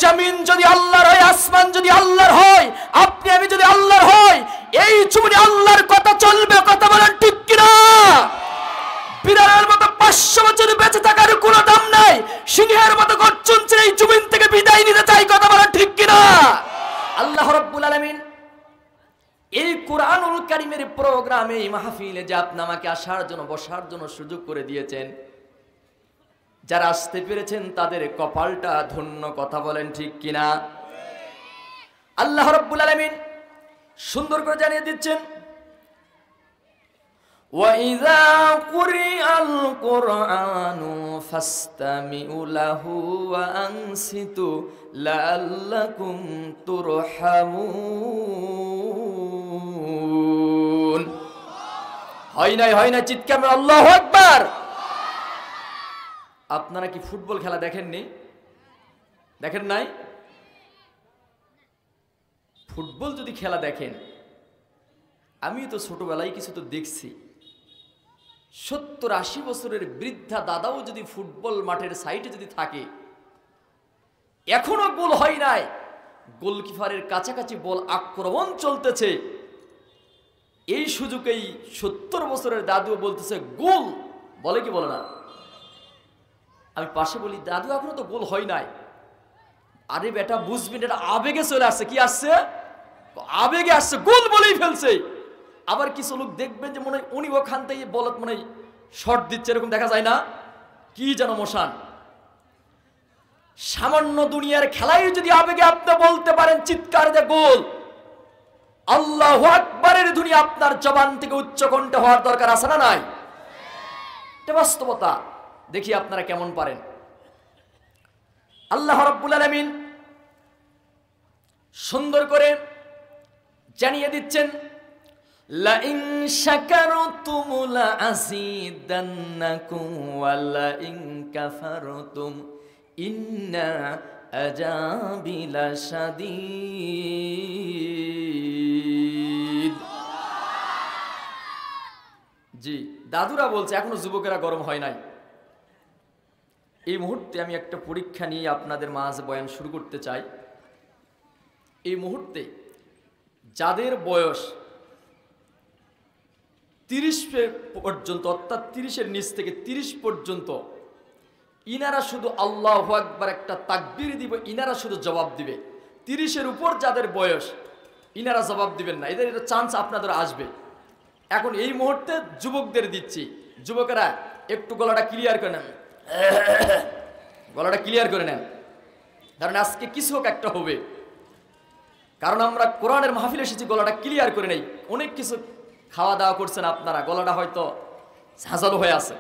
জমিন যদি আল্লাহর হয়, আসমান যদি আল্লাহর হয়, আপনি আমি যদি আল্লাহর হই, এই জমিনে আল্লাহর কথা চলবে। কথা বলেন ঠিক কিনা? বিড়ালের মতো 500 বছর বেঁচে থাকার কোনো দাম নাই, সিংহের মতো গর্জন ছেড়ে এই জমিন থেকে বিদায় নিতে চাই। কথা বলেন ঠিক কিনা? আল্লাহ রাব্বুল আলামিন এই কুরআনুল কারীমের প্রোগ্রামে, এই মাহফিলে যে আপনি আমাকে আসার জন্য, বসার জন্য সুযোগ করে দিয়েছেন, যারা আসতে পেরেছেন তাদের কপালটা ধন্য। কথা বলেন ঠিক কিনা? আল্লাহ রাব্বুল আলামিন সুন্দর করে জানিয়ে দিচ্ছেন, وَإِذَا قُرِئَ الْقُرْآنُ فَاسْتَمِعُوا لَهُ وَأَنصِتُوا لَعَلَّكُمْ تُرْحَمُونَ। হয় না চিৎকার করে আল্লাহু আকবার। আপনারা কি ফুটবল খেলা দেখেননি? দেখেন নাই? ফুটবল যদি খেলা দেখেন, আমি তো ছোটবেলায় কিছু তো দেখছি, 70-80 বছরের বৃদ্ধা দাদাও যদি ফুটবল মাঠের সাইডে যদি থাকে, এখনো গোল হয় নাই, গোলকিপারের কাছাকাছি বল আক্রমণ চলতেছে, এই সুযোগেই 70 বছরের দাদুও বলতেছে গোল। বলে কি বলে না? আমি পাশে বলি, দাদু এখনো তো গোল হয় নাই। আরে বেটা বুঝবি না, এটা আবেগে চলে আসছে। কি আসছে? আবেগে আসছে, গোল বলেই ফেলছে। আবার কিছু লোক দেখবেন যে মনে হয় উনি ওখান থেকে বলত মনে হয় শট দিচ্ছে, এরকম দেখা যায় না? কি যেন মোশান। সামান্য দুনিয়ার খেলাই যদি আবেগে আপনি বলতে পারেন চিৎকার দিয়ে গোল, আল্লাহু আকবারের দুনিয়া আপনার জবান থেকে উচ্চ কণ্ঠে হওয়ার দরকার আছে না নাই? এটা বাস্তবতা। দেখি আপনারা কেমন পারেন। আল্লাহ রাব্বুল আলামিন সুন্দর করে জানিয়ে দিচ্ছেন, লা ইন শাকারতুম লা আযীদান্নাকুম ওয়া লা ইন কাফারতুম ইন্না আযাবি লাশাদীদ। জি, দাদুরা বলছে এখনো যুবকেরা গরম হয় নাই। এই মুহূর্তে আমি একটা পরীক্ষা নিয়ে আপনাদের মাঝে বয়ান শুরু করতে চাই। এই মুহূর্তে যাদের বয়স 30 পর্যন্ত, অর্থাৎ 30-এর নিচ থেকে 30 পর্যন্ত, ইনারা শুধু আল্লাহু আকবার একটা তাকবীর দিব, ইনারা শুধু জবাব দিবে। 30-এর উপর যাদের বয়স, ইনারা জবাব দিবেন না, এদের এটা চান্স আপনাদের আসবে। এখন এই মুহূর্তে যুবকদের দিচ্ছি, যুবকেরা একটু গলাটা ক্লিয়ার করে নেন, গলাটা ক্লিয়ার করে নেন, কারণ আজকে কিছু হোক একটা হবে। কারণ আমরা কোরআনের মাহফিলে এসেছি গলাটা ক্লিয়ার করে নেই। অনেক কিছু খাওয়া দাওয়া করছেন আপনারা, গলাটা হয়তো ঝাঁঝালো হয়ে আছে।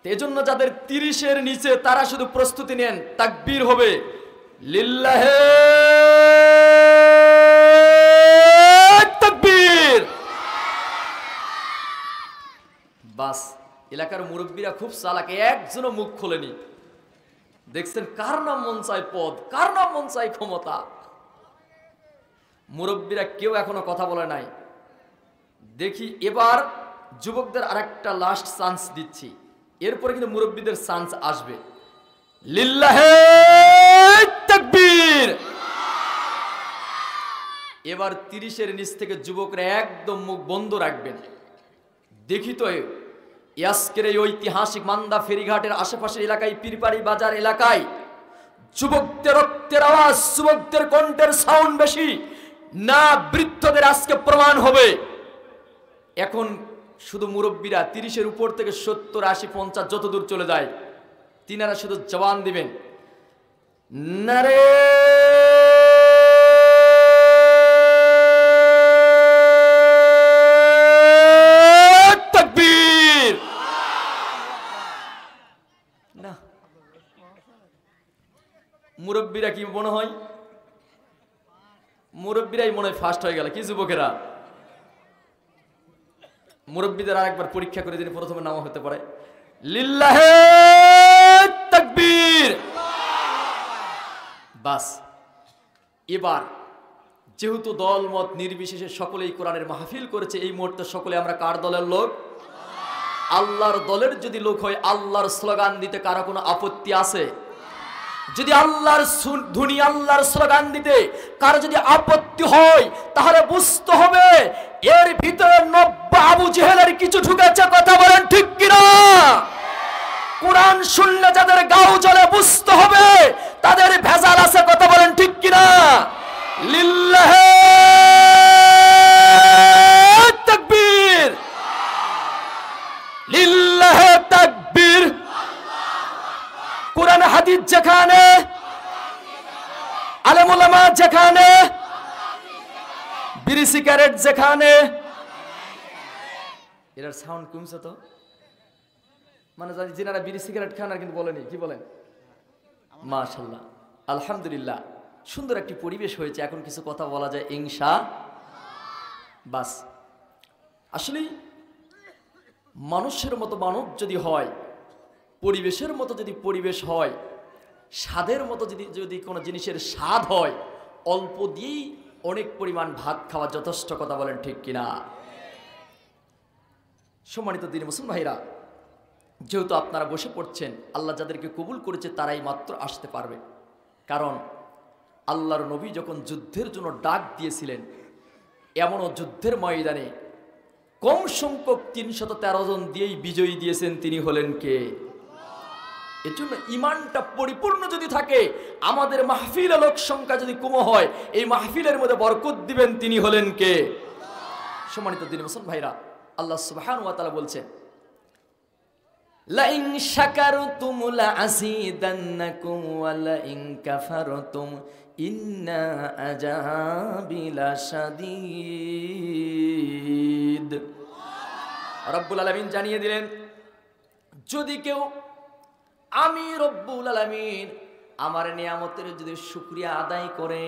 এই জন্য যাদের 30-এর নিচে তারা শুধু প্রস্তুতি নেন, তাকবীর হবে লিল্লাহে তাকবীর। বাস, এলাকার মুরব্বীরা খুব চালাক, একজনও মুখ খোলেনি। দেখছেন কার নাম মন চায় পদ, কার নাম মন চায় ক্ষমতা। মুরব্বীরা কেউ এখনো কথা বলে নাই। দেখি এবার যুবকদের আরেকটা লাস্ট চান্স দিচ্ছি, এরপরে কিন্তু মুরব্বীদের চান্স আসবে। লিল্লাহে তাকবীর। এবার 30-এর নিচ থেকে যুবকরা একদম মুখ বন্ধ রাখবেন। দেখি তো আজকের এই ঐতিহাসিক মান্দা ফেরিঘাটের আশেপাশের এলাকায়, পীরপাড়ি বাজার এলাকায় যুবকদের রক্তের আওয়াজ, যুবকদের কণ্ঠের সাউন্ড বেশি না বৃদ্ধদের আজকে প্রমাণ হবে। এখন শুধু মুরব্বীরা 30-এর উপর থেকে 70, 80, 50 যত দূর চলে যায়, তিনারা শুধু জবান দিবেন নারে তাকবীর। না, মুরব্বীরা কি মনে হয়, মুরব্বীরাই মনে হয় ফার্স্ট হয়ে গেল। কি যুবকেরা? মুরব্বীদের আরেকবার পরীক্ষা করে দিন, প্রথমে নাম হতে পারে লিল্লাহে তাকবীর। বাস, এবার যেহেতু দল মত নির্বিশেষে সকলেই কোরআনের মাহফিল করেছে, এই মুহূর্তে সকলে আমরা কার দলের লোক? আল্লাহর দলের যদি লোক হয়, আল্লাহর স্লোগান দিতে কারো কোনো আপত্তি আছে? যদি আল্লাহর ধুনি আল্লাহর স্লোগান দিতে কারো যদি আপত্তি হয় তাহলে বুঝতে হবে এর ভিতরে নব্য আবু জেহেলের কিছু ঢুকেছে। কথা বলেন ঠিক কিনা? কোরআন শুনলে যাদের গাও জ্বলে বুঝতে হবে তাদের ভেজাল আছে। কথা বলেন ঠিক কিনা? লিল্লাহি তাকবীর, লিল্লাহি তাকবীর। কোরআন হাদিস যেখানে, আলেম ওলামা যেখানে, বিড়ি সিগারেট যেখানে, এর সাউন্ড কমছে তো, মানে যিনারা বিড়ি সিগারেট খান আর কিন্তু বলেনি, কি বলেন? মাশাআল্লাহ, আলহামদুলিল্লাহ, সুন্দর একটি পরিবেশ হয়েছে। এখন কিছু কথা বলা যায় ইনশা বাস। আসলে মানুষের মতো মানব যদি হয়, পরিবেশের মতো যদি পরিবেশ হয়, স্বাদের মতো যদি কোনো জিনিসের স্বাদ হয়, অল্প দিয়েই অনেক পরিমাণ ভাত খাওয়া যথেষ্ট। কথা বলেন ঠিক কিনা? সম্মানিত দিনী মুসলিম ভাইরা, যেহেতু আপনারা বসে পড়ছেন, আল্লাহ যাদেরকে কবুল করেছে তারাই মাত্র আসতে পারবে। কারণ আল্লাহর নবী যখন যুদ্ধের জন্য ডাক দিয়েছিলেন, এমনও যুদ্ধের ময়দানে কম সংখ্যক ৩১৩ জন দিয়েই বিজয়ী দিয়েছেন। তিনি হলেন কে? এর জন্য ইমানটা পরিপূর্ণ যদি থাকে, আমাদের মাহফিলে লোক সংখ্যা যদি কম হয়, এই মাহফিলের মধ্যে বরকত দিবেন। তিনি হলেন কে? সম্মানিত দিনী মুসলিম ভাইরা, আল্লাহ সুবহানাহু ওয়া তাআলা বলছেন, লা ইন শাকারতুম লা আযীদান্নাকুম ওয়া লা ইন কাফারতুম ইন্না আযাবি লাশাদীদ। রব্বুল আলামিন জানিয়ে দিলেন, যদি কেউ আমি রব্বুল আলামিন আমার নিয়ামতের যদি শুকরিয়া আদায় করে,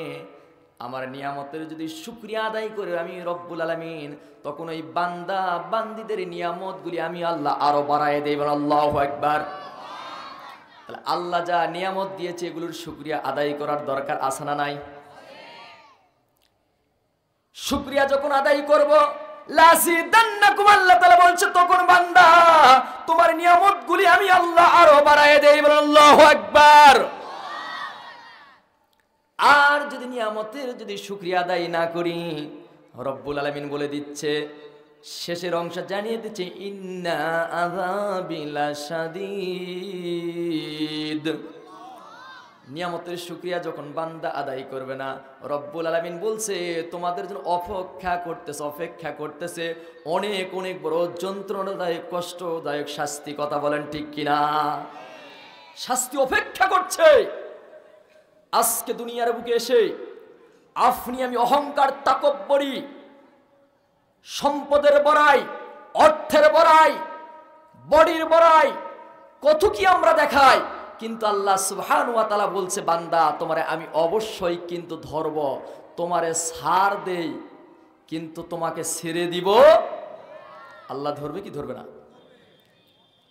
আমার নিয়ামতের যদি শুকরিয়া আদায় করে আমি রব্বুল আলামিন, তখন ওই বান্দা বান্দীদের নিয়ামতগুলি আমি আল্লাহ আরো বাড়ায় দেব। আল্লাহু আকবার। তাহলে আল্লাহ যা নিয়ামত দিয়েছে এগুলোর শুকরিয়া আদায় করার দরকার আছে না নাই? শুকরিয়া যখন আদায় করব, লাযিদান্নাকুম, আল্লাহ তাআলা বলছে, তখন বান্দা তোমার নিয়ামতগুলি আমি আল্লাহ আরো বাড়ায় দেব। আল্লাহু আকবার। আর যদি নিয়ামতের যদি শুকরিয়া আদায় না করি, রব্বুল আলামিন বলে দিচ্ছে, শেষের অংশ জানিয়ে দিচ্ছে, ইন্না আযাবি লাশাদীদ। নিয়ামতের শুকরিয়া যখন বান্দা আদায় করবে না, রব্বুল আলামিন বলছে তোমাদের জন্য অপেক্ষা করতেছে অনেক অনেক বড় যন্ত্রণাদায়ক কষ্টদায়ক শাস্তি। কথা বলেন ঠিক কিনা? শাস্তি অপেক্ষা করছে। আজকে দুনিয়ার বুকে এসে আপনি আমি অহংকার, তাকব্বরি, সম্পদের বড়াই, অর্থের বড়াই, বডির বড়াই, কত কি আমরা দেখাই। কিন্তু আল্লাহ সুবহানাহু ওয়া তাআলা বলছে, বান্দা তোমারে আমি অবশ্যই কিন্তু ধরব, তোমারে ছাড় দেই, কিন্তু তোমাকে ছেড়ে দিব। আল্লাহ ধরবে কি ধরবে না?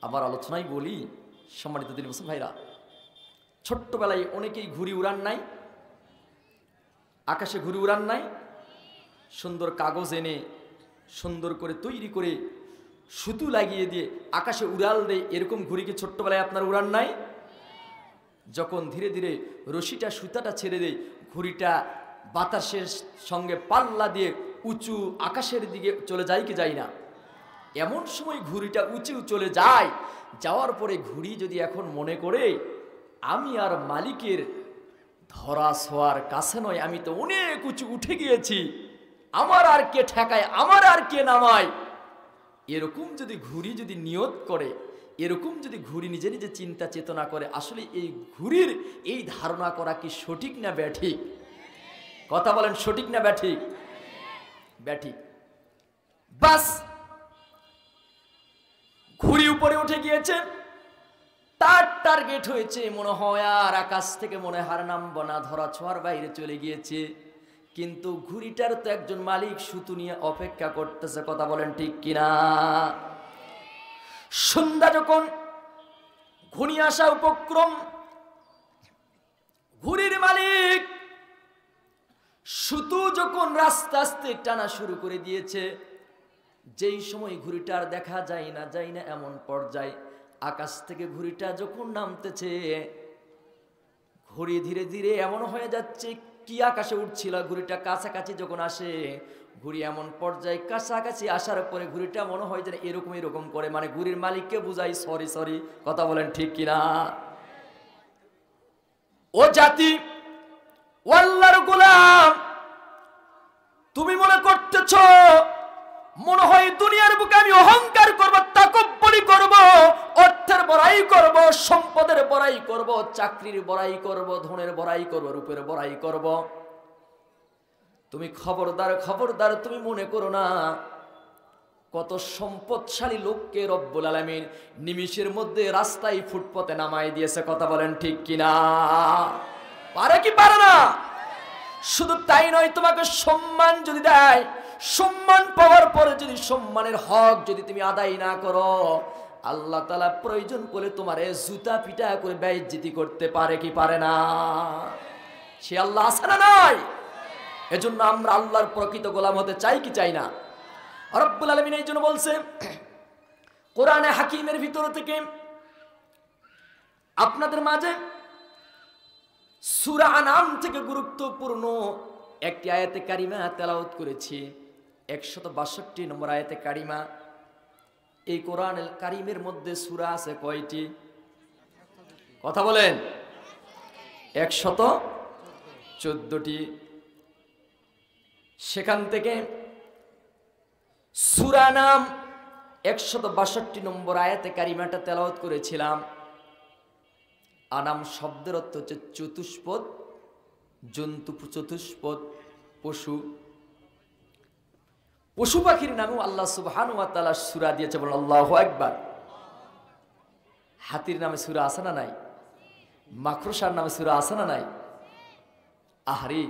আবার আলোচনায় বলি, সম্মানিত দিনী মুসলিম ভাইরা, ছোট্টবেলায় অনেকেই ঘুড়ি উড়ান নাই? আকাশে ঘুড়ি উড়ান নাই? সুন্দর কাগজ এনে সুন্দর করে তৈরি করে সুতো লাগিয়ে দিয়ে আকাশে উড়াল দেয়, এরকম ঘুড়িকে ছোট্টবেলায় আপনার উড়ান নাই? যখন ধীরে ধীরে রশিটা সুতাটা ছেড়ে দেয়, ঘুড়িটা বাতাসের সঙ্গে পাল্লা দিয়ে উঁচু আকাশের দিকে চলে যায় কি যায় না? এমন সময় ঘুড়িটা উঁচু চলে যায়, যাওয়ার পরে ঘুড়ি যদি এখন মনে করে আমি আর মালিকের ধরা ছোঁয়ার কাছে নয়, আমি তো অনেক উঁচু উঠে গিয়েছি, আমার আর কে ঠেকায়, আমার আর কে নামায়, এরকম যদি ঘুড়ি যদি নিয়ত করে, এরকম যদি ঘুড়ি নিজে নিজে চিন্তা চেতনা করে, আসলে এই ঘুড়ির এই ধারণা করা কি সঠিক না ব্যাঠিক? কথা বলেন, সঠিক না ব্যাঠিক? ব্যাঠিক। বাস ঘুড়ি উপরে উঠে গিয়েছে, তার টার্গেট হয়েছে, মনে হয় আর আকাশ থেকে মনে হার নামবো না, ধরা ছোঁয়ার বাইরে চলে গিয়েছে। কিন্তু ঘুড়িটার তো একজন মালিক সুতো নিয়ে অপেক্ষা করতেছে। কথা বলেন ঠিক কিনা? সন্ধ্যা যখন ঘনিয়ে আসা উপক্রম, ঘুড়ির মালিক সুতো যখন আস্তে আস্তে টানা শুরু করে দিয়েছে, যেই সময় ঘুড়িটার দেখা যায় না এমন পর্যায়ে আকাশ থেকে ঘুড়িটা যখন নামতেছে, ঘুড়ি ধীরে ধীরে এমন হয়ে যাচ্ছে, কি আকাশে উঠছিল, ঘুড়িটা কাছাকাছি যখন আসে, ঘুড়ি এমন পর্যায়ে কাছাকাছি আসার পরে ঘুড়িটা মনে হয় যে এরকম এরকম করে, মানে ঘুড়ির মালিককে বুঝাই সরি সরি, কথা বলেন ঠিক কিনা? ও জাতি, ও আল্লাহর গোলাম, তুমি মনে করতেছ মনে হয় দুনিয়ার বুকে আমি অহংকার করব, তাকব্বুরি করব, অর্থের বড়াই করব, সম্পদের বড়াই করব, চাকরির বড়াই করব, ধনের বড়াই করব, রূপের বড়াই করব। তুমি খবরদার খবরদার, তুমি মনে করো না কত সম্পদশালী লোককে রব্বুল আলামিন নিমিষের মধ্যে রাস্তায় ফুটপথে নামাই দিয়েছে, কথা বলেন ঠিক কিনা? পারে কি পারে না? শুধু তাই নয়, তোমাকে সম্মান যদি দেয়, সম্মান পাওয়ার পরে যদি সম্মানের হক যদি তুমি আদায় না করো, আল্লাহ তাআলা প্রয়োজন করে তোমার জুতা পিটা করে বেইজ্জতি করতে পারে কি পারে না? সে আল্লাহ আছে না নাই? এজন্য আমরা আল্লাহর প্রকৃত গোলাম হতে চাই কি চাই না? রব্বুল আলামিন এই জন্য বলছে কোরআনে হাকিমের ভিতর থেকে আপনাদের মাঝে সূরা আনাম থেকে গুরুত্বপূর্ণ একটি আয়াতে কারিমা তেলাওয়াত করেছি, 162 নম্বর আয়াতে কারিমা। এই কোরআনুল কারীমের মধ্যে সূরা আছে কয়টি? কথা বলেন। 114টি। সেখান থেকে সূরা নাম 162 নম্বর আয়াতে কারিমাটা তেলাওয়াত করেছিলাম। আনাম শব্দের অর্থ হচ্ছে চতুষ্পদ জন্তু, চতুষ্পদ পশু। পশু পাখির নামেও আল্লাহ সুবহানাহু ওয়া তাআলা সূরা দিয়েছে, বলেন আল্লাহু আকবার। হাতির নামে সূরা আছে না নাই? মাকড়সার নামে সূরা আছে না নাই? আহারে,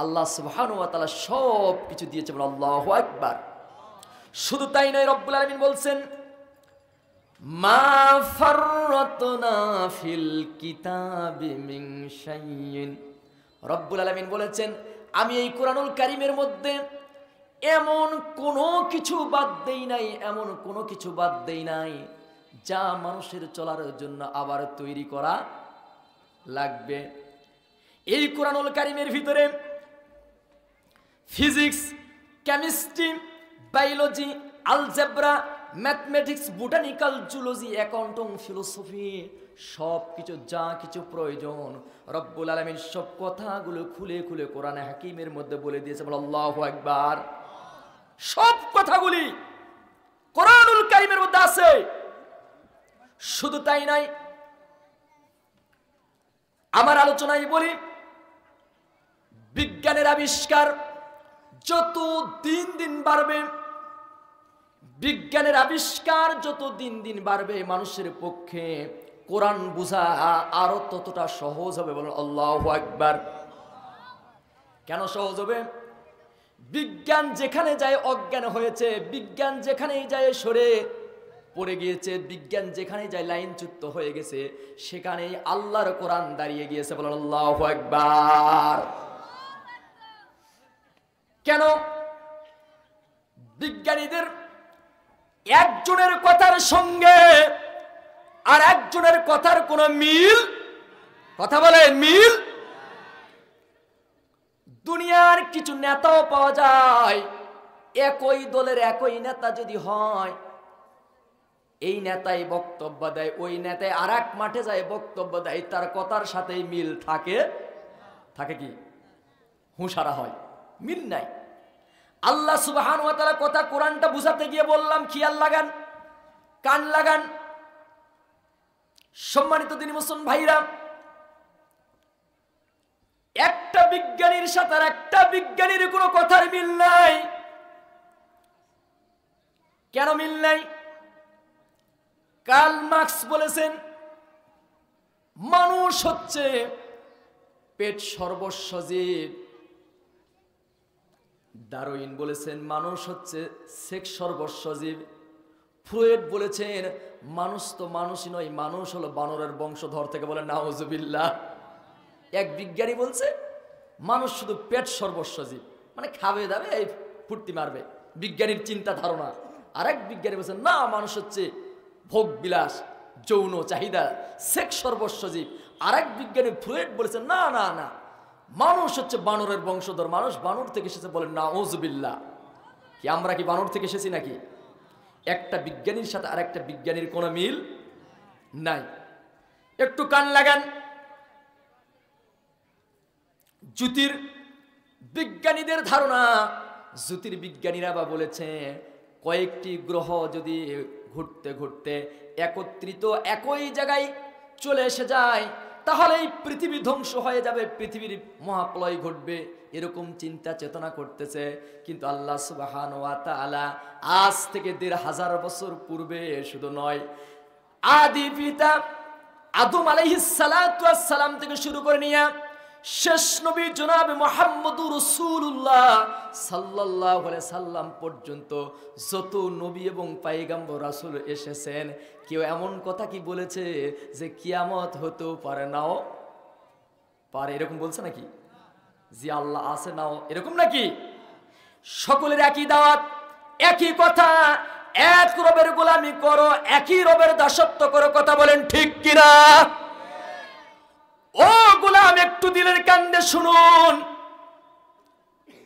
আল্লাহ সুবহানাহু ওয়া তাআলা সব কিছু দিয়েছে, বলেন আল্লাহু আকবার। শুধু তাই নয়, রব্বুল আলামিন বলছেন মা ফাররাতনা ফিল কিতাবি মিন শাইইন। রব্বুল আলামিন বলেছেন আমি এই কোরআনুল কারীমের মধ্যে এমন কোনো কিছু বাদ দেই নাই, এমন কোনো কিছু বাদ দেই নাই যা মানুষের চলার জন্য আবার তৈরি করা লাগবে। এই কোরআনুল কারীমের ভিতরে physics, chemistry, biology, algebra, mathematics, botanical, zoology, accounting, philosophy, সব কিছু যা কিছু প্রয়োজন রব্বুল আলামিন সব কথাগুলো খুলে খুলে কোরআনে হাকিমের মধ্যে বলে দিয়েছে, বলে আল্লাহু আকবার। সব কথাগুলি কোরআনুল কারীমের মধ্যে আছে। শুধু তাই নাই, আমার আলোচনায় বলি বিজ্ঞানের আবিষ্কার যত দিন দিন বাড়বে, বিজ্ঞানের আবিষ্কার যত দিন দিন বাড়বে, মানুষের পক্ষে কোরআন বোঝা আরো ততটা সহজ হবে, বলেন আল্লাহু আকবার। কেন সহজ হবে? বিজ্ঞান যেখানে যায় অজ্ঞান হয়েছে, বিজ্ঞান যেখানেই যায় সরে পড়ে গিয়েছে, বিজ্ঞান যেখানেই যায় লাইনচ্যুত হয়ে গেছে, সেখানেই আল্লাহর কোরআন দাঁড়িয়ে গিয়েছে, বলেন আল্লাহু আকবার। কেন? বিজ্ঞানীদের একজনের কথার সঙ্গে আর একজনের কথার কোনো মিল, কথা বলে মিল। দুনিয়ার কিছু নেতাও পাওয়া যায়, একই দলের একই নেতা যদি হয়, এই নেতাই বক্তব্য দেয়, ওই নেতাই আর এক মাঠে যায় বক্তব্য দেয়, তার কথার সাথে মিল থাকে, থাকে কি হুঁশারা হয়, মিল নাই। আল্লাহ সুবহানাহু ওয়া তাআলা কথা কোরআনটা বুঝাতে গিয়ে বললাম খেয়াল লাগান, কান লাগান। সম্মানিত দিনী মুসলমান ভাইরা, একটা বিজ্ঞানীর সাথে আর একটা বিজ্ঞানীর কোনো কথার মিল নাই। কেন মিল নাই? কার্ল মার্কস বলেছেন মানুষ হচ্ছে পেট সর্বস্ব জীব। ডারউইন বলেছেন মানুষ হচ্ছে সেক্স সর্বস্ব জীব। ফ্রয়েড বলেছেন মানুষ তো মানুষই নয়, মানুষ হলো বানরের বংশধর থেকে, বলে নাউজুবিল্লাহ। এক বিজ্ঞানী বলছে মানুষ শুধু পেট সর্বস্ব জীব, মানে খাবে দাবে এই ফুর্তি মারবে, বিজ্ঞানীর চিন্তা ধারণা। আর এক বিজ্ঞানী বলছেন না, মানুষ হচ্ছে ভোগ বিলাস, যৌন চাহিদা, সেক্স সর্বস্ব জীব। আরেক বিজ্ঞানী ফ্রয়েড বলেছেন না না না, মানুষ হচ্ছে বানরের বংশধর, মানুষ বানর থেকে এসেছে। বলেন নাউজুবিল্লাহ। কি আমরা কি বানর থেকে এসেছি নাকি? একটা বিজ্ঞানীর সাথে আর একটা বিজ্ঞানীর কোনো মিল নাই। একটু কান লাগান। জ্যোতির্বিজ্ঞানীদের ধারণা, জ্যোতির্বিজ্ঞানীরা বা বলেছে কয়েকটি গ্রহ যদি ঘুরতে ঘুরতে একত্রিত একই জায়গায় চলে এসে যায় তাহলে এই পৃথিবী ধ্বংস হয়ে যাবে, পৃথিবীর মহাপ্রলয় ঘটবে, এরকম চিন্তা চেতনা করতেছে। কিন্তু আল্লাহ সুবহানাহু ওয়া তাআলা আজ থেকে ১৫০০ বছর পূর্বে শুধু নয়, আদি পিতা আদম আলাইহিস সালাতু ওয়াস সালাম থেকে শুরু করে নিয়ে শেষ নবী জনাবে মুহাম্মদুর রাসূলুল্লাহ সাল্লাল্লাহু আলাইহি সাল্লাম পর্যন্ত যত নবী এবং পয়গম্বর রাসূল এসেছেন, কেউ এমন কথা কি বলেছে যে কিয়ামত হতেও পারে নাও পারে, এরকম বলছে নাকি? জি আল্লাহ আছে নাও, এরকম নাকি? সকলের একই দাওয়াত, একই কথা, এক রবের গোলামি করো, একই রবের দাসত্ব করো। কথা বলেন ঠিক কিনা? ও গোলাম, একটু দিলের কান্দে শুনুন,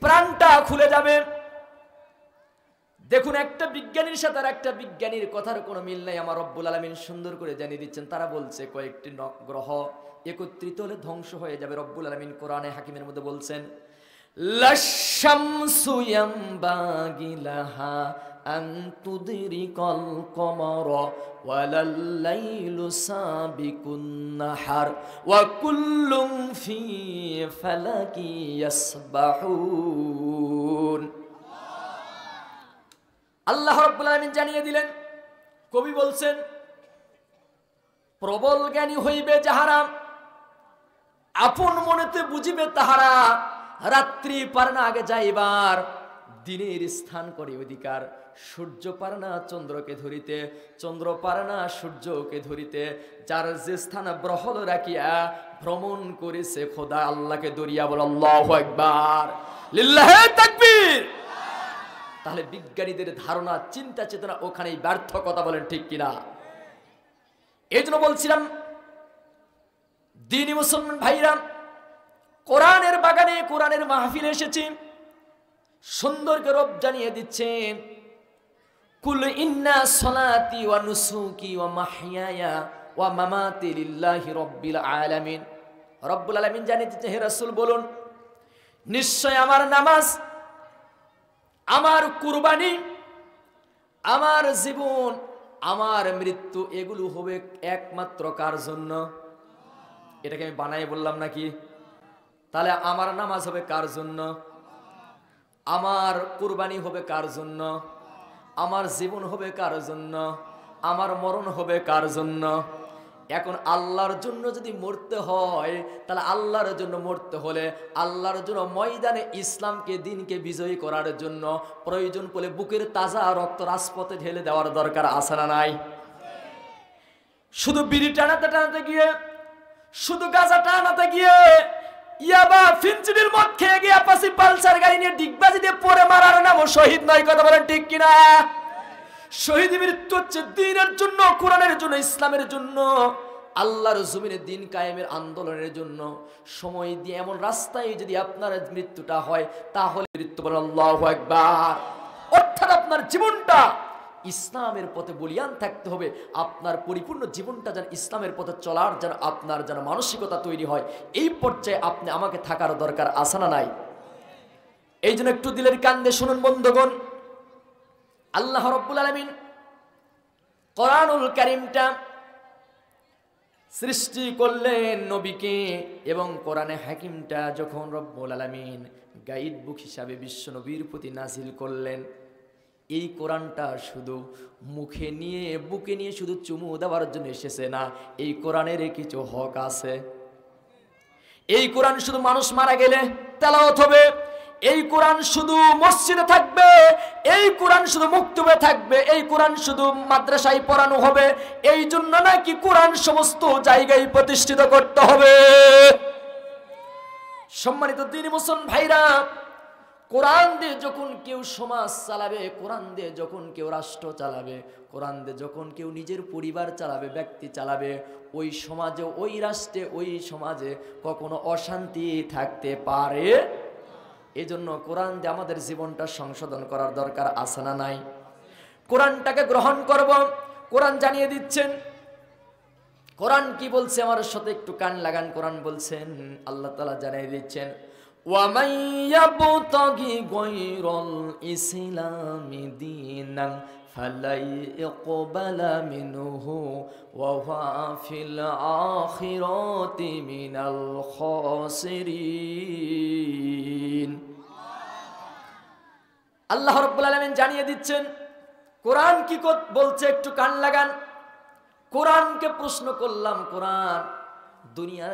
প্রাণটা খুলে যাবে। দেখুন, একটা বিজ্ঞানীর সাথে আর একটা বিজ্ঞানীর কথার কোনো মিল নাই। আমার রব্বুল আলামিন সুন্দর করে জানিয়ে দিচ্ছেন। তারা বলছে কয়েকটি গ্রহ একত্রিত হলে ধ্বংস হয়ে যাবে। রব্বুল আলামিন কোরআনে হাকিমের মধ্যে বলছেন, লাশ-শামসু ইয়ামবাগি লাহা আন তুদরিকাল কমারা ওয়ালাল লাইলু সাবিকুন নাহার ওয়া কুল্লুম ফি ফালাকি ইয়াসবাহুন। আল্লাহ রাব্বুল আলামিন জানিয়ে দিলেন, কবি বলছেন, প্রবল জ্ঞানী হইবে যাহারা, আপন মনেতে বুঝিবে তাহারা, রাত্রি পারে না আগে যাইবার, দিনের স্থান করে অধিকার। সূর্য পারে না চন্দ্রকে ধরিতে, চন্দ্র পারে না সূর্যকে ধরিতে, যার যে স্থান ব্রহল রাখিয়া ভ্রমণ করেছে খোদা আল্লাহকে দরিয়া। বল আল্লাহু আকবার, লিল্লাহি তাকবীর। তাহলে বিজ্ঞানীদের ধারণা, চিন্তা চেতনা ওখানেই ব্যর্থ। কথা বলেন ঠিক কিনা? এই জন্য বলছিলাম, দ্বীনি মুসলমান ভাইরা, কোরআনের বাগানে, কোরআনের মাহফিলে এসেছি, সুন্দর করে রব জানিয়ে দিচ্ছেন, কুল ইন্না সলাতি ওয়া নুসুকি ওয়া মাহইয়ায়া ওয়া মামাতি লিল্লাহি রাব্বিল আলামিন। রব্বুল আলামিন জানিয়ে দিচ্ছেন, হে রাসূল বলুন, নিশ্চয় আমার নামাজ, আমার কুরবানি, আমার জীবন, আমার মৃত্যু, এগুলো হবে একমাত্র কার জন্য? এটাকে আমি বানাই বললাম নাকি? তাহলে আমার নামাজ হবে কার জন্য? আমার কুরবানি হবে কার জন্য? আমার জীবন হবে কার জন্য? আমার মরণ হবে কার জন্য? এখন আল্লাহর জন্য যদি মরতে হয়, তাহলে আল্লাহর জন্য মরতে হলে, আল্লাহর জন্য ময়দানে ইসলামকে, দিনকে বিজয়ী করার জন্য প্রয়োজন পড়লে বুকের তাজা রক্ত রাজপথে ঢেলে দেওয়ার দরকার আছে না নাই? শুধু বিড়ি টানাতে টানাতে গিয়ে, শুধু গাঁজা টানাতে গিয়ে, ইয়াবা ফিনচিডির মদ খেয়ে গিয়ে পাশে পালসার গাড়ি নিয়ে ডিগবাজি দিয়ে পড়ে মারার নাম শহীদ নয়। কথা বলেন ঠিক কিনা? শহীদ মৃত্যু হচ্ছে দ্বীনের জন্য, কোরআনের জন্য, ইসলামের জন্য, আল্লাহর জমিনে দিন কায়েমের আন্দোলনের জন্য সময় দিয়ে এমন রাস্তায় যদি আপনার মৃত্যুটা হয়, তাহলে মৃত্যু বলেন আল্লাহু আকবার। অর্থাৎ আপনার জীবনটা ইসলামের পথে বলিয়ান থাকতে হবে। আপনার পরিপূর্ণ জীবনটা যেন ইসলামের পথে চলার যেন আপনার যেন মানসিকতা তৈরি হয়, এই পর্যায়ে আপনি আমাকে থাকার দরকার আছে না নাই? এই জন্য একটু দিলের কান্দে শুনুন বন্ধুগণ, আল্লাহ রাব্বুল আলামিন কোরআনুল কারীমটা সৃষ্টি করলেন নবীকে, এবং কোরআনে হাকিমটা যখন রব্বুল আলামিন গাইড বুক হিসাবে বিশ্ব নবীর প্রতি নাজিল করলেন, এই কোরআনটা শুধু মুখে নিয়ে, বুকে নিয়ে শুধু চুমু দেওয়ার জন্য এসেছে না। এই কোরআনের কিছু হক আছে। এই কোরআন শুধু মানুষ মারা গেলে তেলাওয়াত হবে, এই কোরআন শুধু মসজিদে থাকবে, এই কোরআন শুধু মক্তবে থাকবে, এই কোরআন শুধু মাদ্রাসায় পড়ানো হবে, এই জন্য নাকি কোরআন সমস্ত জায়গায় প্রতিষ্ঠিত করতে হবে। সম্মানিত দ্বীনি মুসলমান ভাইরা, কোরআন দিয়ে যখন কেউ সমাজ চালাবে, কোরআন দিয়ে যখন কেউ রাষ্ট্র চালাবে, কোরআন দিয়ে যখন কেউ নিজের পরিবার চালাবে, ব্যক্তি চালাবে, ওই সমাজে, ওই রাষ্ট্রে, ওই সমাজে কখনো অশান্তি থাকতে পারে। এজন্য কোরআন দিয়ে আমাদের জীবনটা সংশোধন করার দরকার আছে না নাই? কোরআনটাকে গ্রহণ করব। কোরআন জানিয়ে দিচ্ছেন। কোরআন কি বলছে আমার সাথে একটু কান লাগান। কোরআন বলছেন, আল্লাহ তাআলা জানিয়ে দিচ্ছেন, ওয়ামান ইয়াবতাগি গায়রাল ইসলামি দীনান ফালাই ইকবালা মিনহু ওয়া হুয়া ফিল আখিরাতি মিনাল খাসিরিন। আল্লাহ রাব্বুল আলামিন জানিয়ে দিচ্ছেন কোরআন কি বলছে, একটু কান লাগান। কোরআনকে প্রশ্ন করলাম, কোরআন দুনিয়ার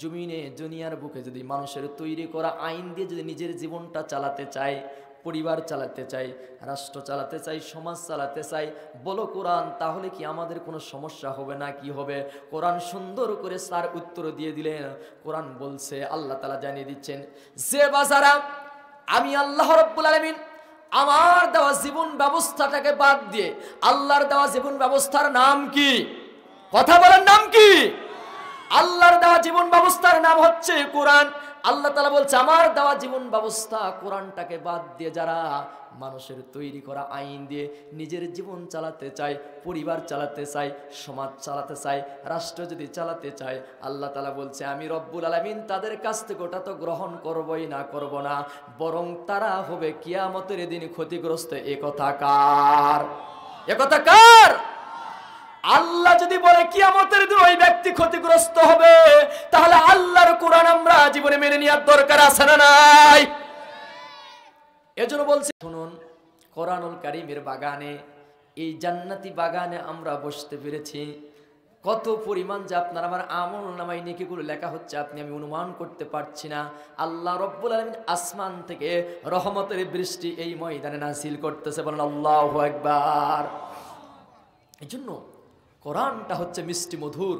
জমিনে, দুনিয়ার বুকে যদি মানুষের তৈরি করা আইন দিয়ে যদি নিজের জীবনটা চালাতে চায়, পরিবার চালাতে চাই, রাষ্ট্র চালাতে চাই, সমাজ চালাতে চাই, বলো কোরআন, তাহলে কি আমাদের কোনো সমস্যা হবে না? কি হবে? কোরআন সুন্দর করে তার উত্তর দিয়ে দিলেন। কোরআন বলছে, আল্লাহ তাআলা জানিয়ে দিচ্ছেন, যে বাজারা আমি আল্লাহ রাব্বুল আলামিন আমার দেওয়া জীবন ব্যবস্থাটাকে বাদ দিয়ে, আল্লাহর দেওয়া জীবন ব্যবস্থার নাম কি? কথা বলেন, নাম কি? আল্লাহর দেওয়া জীবন ব্যবস্থার নাম হচ্ছে কোরআন। আল্লাহ তাআলা বলছে, আমার দেওয়া জীবন ব্যবস্থা কোরআনটাকে বাদ দিয়ে যারা মানুষের তৈরি করা আইন দিয়ে নিজের জীবন চালাতে চায়, পরিবার চালাতে চায়, সমাজ চালাতে চায়, রাষ্ট্র যদি চালাতে চায়, আল্লাহ তাআলা বলছে আমি রব্বুল আলামিন তাদের কাছ থেকে ওটা তো গ্রহণ করবই না, করব না, বরং তারা হবে কিয়ামতের দিন ক্ষতিগ্রস্ত। এ কথা কার? এ কথা কার? আল্লাহ যদি বলে কিয়ামতের দিন ওই ব্যক্তি ক্ষতিগ্রস্ত হবে, তাহলে আল্লাহর কোরআন আমরা জীবনে মেনে নেওয়ার দরকার আছে না নাই? এজন্য বলছি, শুনুন, কোরআনুল কারীমের বাগানে, এই জান্নাতি বাগানে আমরা বসতে পেরেছি। কত পরিমাণ যে আপনার আমার আমল নামায় নেকিগুলো লেখা হচ্ছে আপনি আমি অনুমান করতে পারছি না। আল্লাহ রব্বুল আলামিন আসমান থেকে রহমতের বৃষ্টি এই ময়দানে নাযিল করতেছে। বলেন আল্লাহু আকবার। এজন্য কোরআনটা হচ্ছে মিষ্টি মধুর।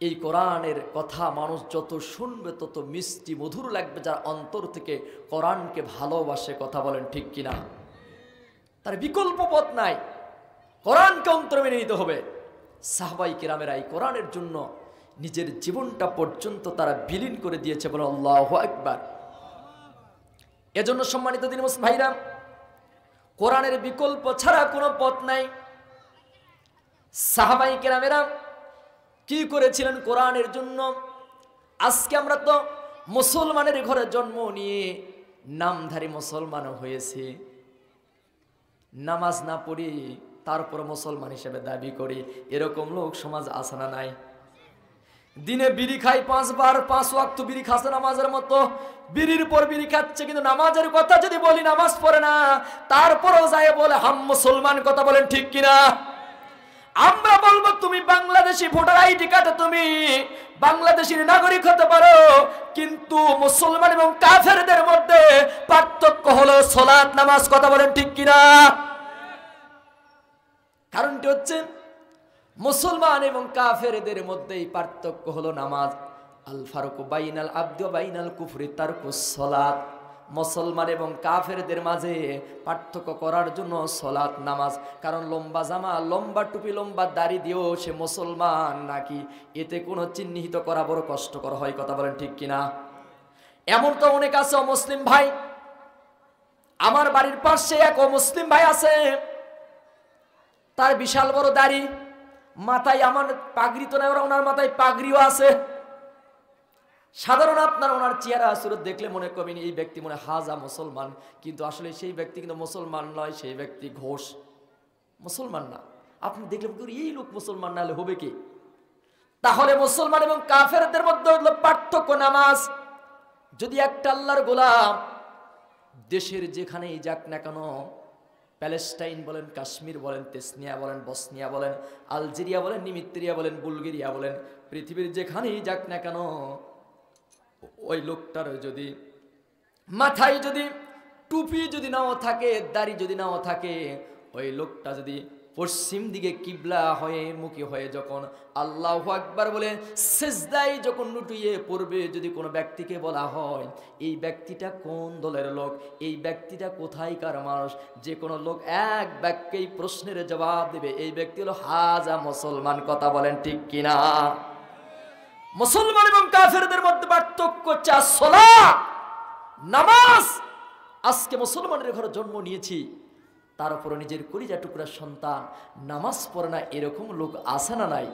এই কোরআনের কথা মানুষ যত শুনবে তত মিষ্টি মধুর লাগবে, যার অন্তর থেকে কোরআনকে ভালোবাসে। কথা বলেন ঠিক কিনা? তার বিকল্প পথ নাই, কোরআনকে অন্তরে মেনে নিতে হবে। সাহাবাই কেরামেরা এই কোরআনের জন্য নিজের জীবনটা পর্যন্ত তারা বিলীন করে দিয়েছে। বলে আল্লাহু আকবার। এজন্য সম্মানিত দিনী মুসলিম ভাইরা, কোরআনের বিকল্প ছাড়া কোনো পথ নাই। সাহাবাই কেরামেরা কি করেছিলেন কোরআনের জন্য? আজকে আমরা তো মুসলমানের ঘরে জন্ম নিয়ে নামধারী মুসলমান হয়েছি, নামাজ না পড়ি তারপর মুসলমান হিসেবে দাবি করি, এরকম লোক সমাজ আছে না নাই? দিনে বিড়ি খাই 5 বার, 5 ওয়াক্ত বিড়ি খাচ্ছে নামাজের মতো, বিড়ির পর বিড়ি খাচ্ছে, কিন্তু নামাজের কথা যদি বলি নামাজ পড়ে না, তারপরও যায় বলে হাম মুসলমান। কথা বলেন ঠিক কিনা? আমরা বলবো তুমি বাংলাদেশি ভোটার আইডি কার্ডে তুমি বাংলাদেশের নাগরিক হতে পারো, কিন্তু মুসলমান এবং কাফেরদের মধ্যে পার্থক্য হলো সালাত, নামাজ। কথা বলেন ঠিক কিনা? কারণটি হচ্ছে মুসলমান এবং কাফেরদের মধ্যে পার্থক্য হলো নামাজ। আল ফারুকু বাইনাল আবদি ওয়া বাইনাল কুফরি তারকুস সালাত। মুসলমান এবং কাফেরদের মাঝে পার্থক্য করার জন্য সালাত, নামাজ। কারণ লম্বা জামা, লম্বা টুপি, লম্বা দাড়ি দিয়েও সে মুসলমান নাকি, এতে কোনো চিহ্নিত করা বড় কষ্টকর হয়। কথা বলেন ঠিক কিনা? এমন তো অনেক আছে অমুসলিম ভাই। আমার বাড়ির পাশে এক অমুসলিম ভাই আছে, তার বিশাল বড় দাড়ি, মাথায় আমার পাগড়ি তো না, ওনার মাথায় পাগড়িও আছে। সাধারণ আপনার ওনার চেহারা সুরত দেখলে মনে করবেন এই ব্যক্তি মনে হাজা মুসলমান, কিন্তু আসলে সেই ব্যক্তি কিন্তু মুসলমান নয়, সেই ব্যক্তি ঘোষ, মুসলমান না। আপনি দেখলে এই লোক মুসলমান না হলে হবে কি? তাহলে মুসলমান এবং কাফেরদের মধ্যে হলো পার্থক্য নামাজ। যদি একটা আল্লাহর গোলাম দেশের যেখানেই যাক না কেন, প্যালেস্টাইন বলেন, কাশ্মীর বলেন, তেসনিয়া বলেন, বসনিয়া বলেন, আলজেরিয়া বলেন, নিমিত্রিয়া বলেন, বুলগেরিয়া বলেন, পৃথিবীর যেখানেই যাক না কেন, ওই লোকটার যদি মাথায় যদি টুপি যদি নাও থাকে, দাড়ি যদি নাও থাকে, ওই লোকটা যদি পশ্চিম দিকে কিবলা হয়ে মুখী হয়ে যখন আল্লাহু আকবার বলে সিজদায় যখন লুটিয়ে পড়বে, যদি কোনো ব্যক্তিকে বলা হয় এই ব্যক্তিটা কোন দলের লোক, এই ব্যক্তিটা কোথায়কার মানুষ, যে কোনো লোক এক বাক্যেই প্রশ্নের জবাব দেবে, এই ব্যক্তি হলো হাজা মুসলমান। কথা বলেন ঠিক কিনা? মুসলমান এবং কাফেরদের মধ্যে পার্থক্য হচ্ছে সালাত, নামাজ। আজকে মুসলমানের ঘরে জন্ম নিয়েছি, তার উপরে নিজের কলিজা টুকরা সন্তান নামাজ পড়ে না, এরকম লোক আছে না নাই?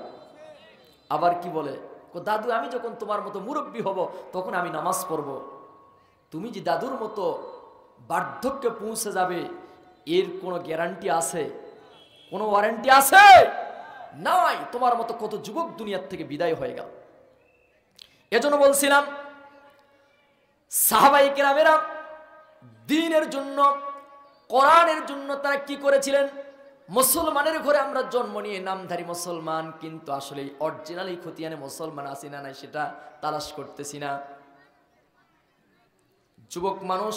আবার কি বলে, দাদু আমি যখন তোমার মতো মুরব্বী হব তখন আমি নামাজ পড়ব। তুমি যে দাদুর মতো বার্ধক্যে পৌঁছে যাবে এর কোনো গ্যারান্টি আছে? কোনো ওয়ারেন্টি আছে? নাই। তোমার মতো কত যুবক দুনিয়ার থেকে বিদায় হয়ে গেল। এজন্য বলছিলাম সাহাবায়ে কেরামেরা দ্বীনের জন্য, কোরআনের জন্য তারা কি করেছিলেন? মুসলমানের ঘরে আমরা জন্ম নিয়ে নামধারী মুসলমান, কিন্তু আসলে অরিজিনালি খতিয়ানে মুসলমান আছি না নাই সেটা তালাশ করতেছি না। যুবক মানুষ,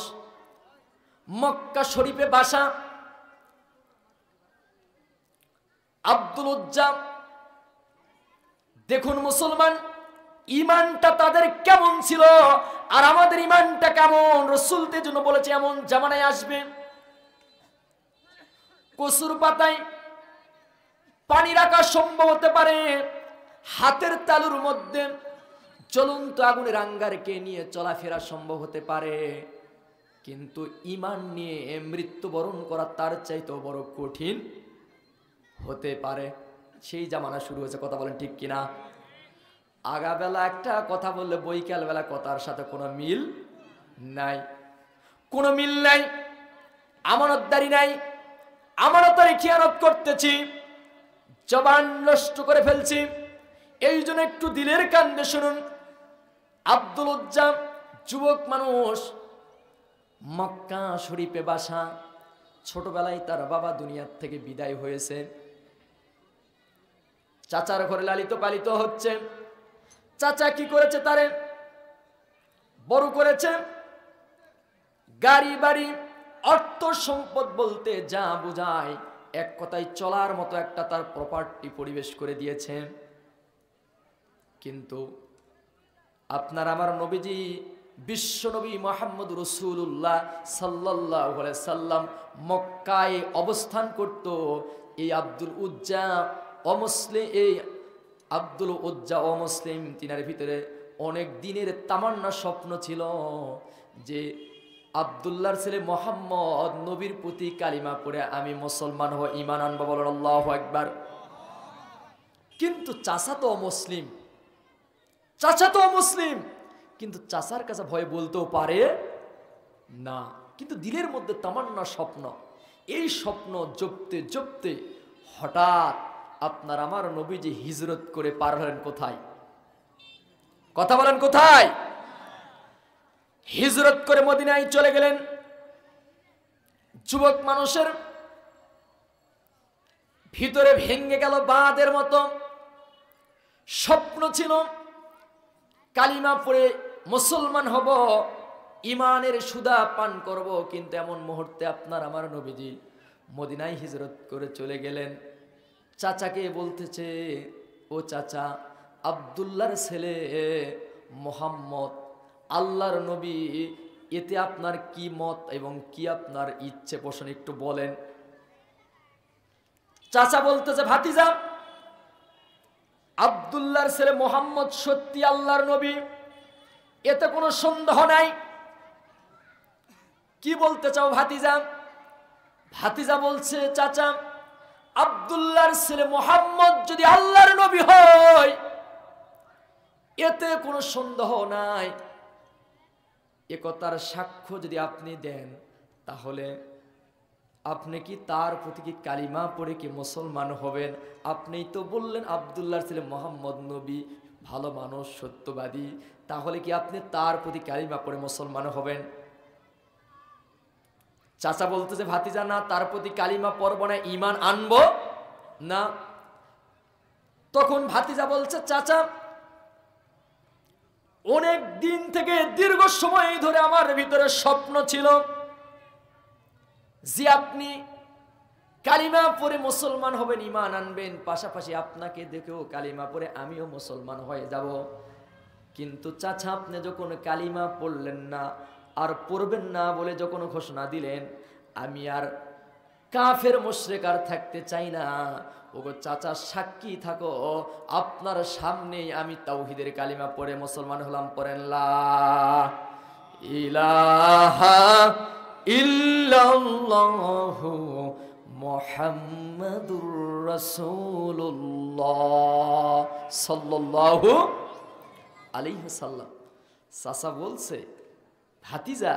মক্কা শরীফে বাসা, আব্দুল উজ্জা, দেখুন মুসলমান ইমানটা তাদের কেমন ছিল আর আমাদের ইমানটা কেমন। রাসূলদের জন্য বলেছে এমন জামানায় আসবে কসুর পাতায় পানি রাখা সম্ভব হতে পারে, হাতের তালুর মধ্যে জ্বলন্ত আগুনের আঙ্গারকে নিয়ে চলাফেরা সম্ভব হতে পারে, কিন্তু ইমান নিয়ে মৃত্যুবরণ করা তার চাইতেও বড় কঠিন হতে পারে। সেই জামানা শুরু হয়েছে। কথা বলেন ঠিক কিনা? আগাবেলা একটা কথা বললে বৈকাল বেলা কথার সাথে কোনো মিল নাই, কোনো মিল নাই। আমানতদারি নাই, আমানতের খেয়ানত করতেছি, জবান নষ্ট করে ফেলছি। এই জন্য একটু দিলের কান্দে শুনুন। আব্দুল উজ্জা যুবক মানুষ, মক্কা শরীফে বাসা, ছোটবেলায় তার বাবা দুনিয়ার থেকে বিদায় হয়েছে, চাচার ঘরে লালিত পালিত হচ্ছে। চাচা কি করেছে? তারে বড় করেছে, গাড়ি বাড়ি অর্থ সম্পদ বলতে যা বোঝায় এক কথায় চলার মতো একটা তার প্রপার্টি পরিবেশ করে দিয়েছে। কিন্তু আপনার আমার নবীজি বিশ্বনবী মুহাম্মদ রাসূলুল্লাহ সাল্লাল্লাহু আলাইহি সাল্লাম মক্কায় অবস্থান করত। এই আব্দুল উজ্জা অমুসলিম, এই আব্দুল উজ্জা অমুসলিম, তিনার ভিতরে অনেক দিনের তামান্না স্বপ্ন ছিল যে আব্দুল্লাহর ছেলে মুহাম্মদ নবীর প্রতি কালিমা পড়ে আমি মুসলমান হয়ে ঈমান আনবো। বলেন আল্লাহু আকবার। কিন্তু চাচা তো অমুসলিম, চাচা তো অমুসলিম, কিন্তু চাচার কাছে ভয় বলতেও পারে না, কিন্তু দিলের মধ্যে তামান্না স্বপ্ন। এই স্বপ্ন জপতে জপতে হঠাৎ আপনার আমার নবীজি হিজরত করে পার হলেন কোথায়? কথা বলেন কোথায়? হিজরত করে মদিনায় চলে গেলেন। যুবক মানুষের ভিতরে ভেঙে গেল বাঁধের মতো। স্বপ্ন ছিল কালিমা পড়ে মুসলমান হব, ইমানের সুদা পান করব, কিন্তু এমন মুহূর্তে আপনার আমার নবীজি মদিনায় হিজরত করে চলে গেলেন। চাচাকে বলতেছে, ও চাচা, আব্দুল্লাহর ছেলে মুহাম্মদ আল্লাহর নবী, এতে আপনার কি মত এবং কি আপনার ইচ্ছে পোষণ একটু বলেন। চাচা বলতেছে, ভাতিজা, আব্দুল্লাহর ছেলে মুহাম্মদ সত্যি আল্লাহর নবী, এতে কোনো সন্দেহ নাই। কি বলতে চাও ভাতিজা? ভাতিজা বলছে, চাচা, আব্দুল্লাহর ছেলে মুহাম্মদ যদি আল্লাহর নবী হয় এতে কোনো সন্দেহ নাই। একথার সাক্ষ্য যদি আপনি দেন তাহলে আপনি কি তার প্রতি কি কালিমা পড়ে কি মুসলমান হবেন? আপনিই তো বললেন আব্দুল্লাহর ছেলে মুহাম্মদ নবী, ভালো মানুষ, সত্যবাদী, তাহলে কি আপনি তার প্রতি কালিমা পড়ে মুসলমান হবেন? চাচা বলতেছে, ভাতিজা, না, তার প্রতি কালিমা পড়ব না, ঈমান আনবো না। তখন ভাতিজা বলছে, চাচা, অনেক দিন থেকে দীর্ঘ সময় ধরে আমার ভিতরে স্বপ্ন ছিল যে আপনি কালিমা পড়ে মুসলমান হবেন, ঈমান আনবেন, পাশাপাশি আপনাকে দেখেও কালিমা পড়ে আমিও মুসলমান হয়ে যাব। কিন্তু চাচা আপনি যখন কালিমা পড়লেন না আর পড়বেন না বলে যখন ঘোষণা দিলেন, আমি আর কাফের মুশরিক আর থাকতে চাই না। ওগো চাচা সাক্ষী থাকো, আপনার সামনেই আমি তাওহীদের কালিমা পড়ে মুসলমান হলাম। পড়েন লা ইলাহা ইল্লাল্লাহু মুহাম্মাদুর রাসূলুল্লাহ সাল্লাল্লাহু আলাইহি ওয়াসাল্লাম। চাচা বলছে, ভাতিজা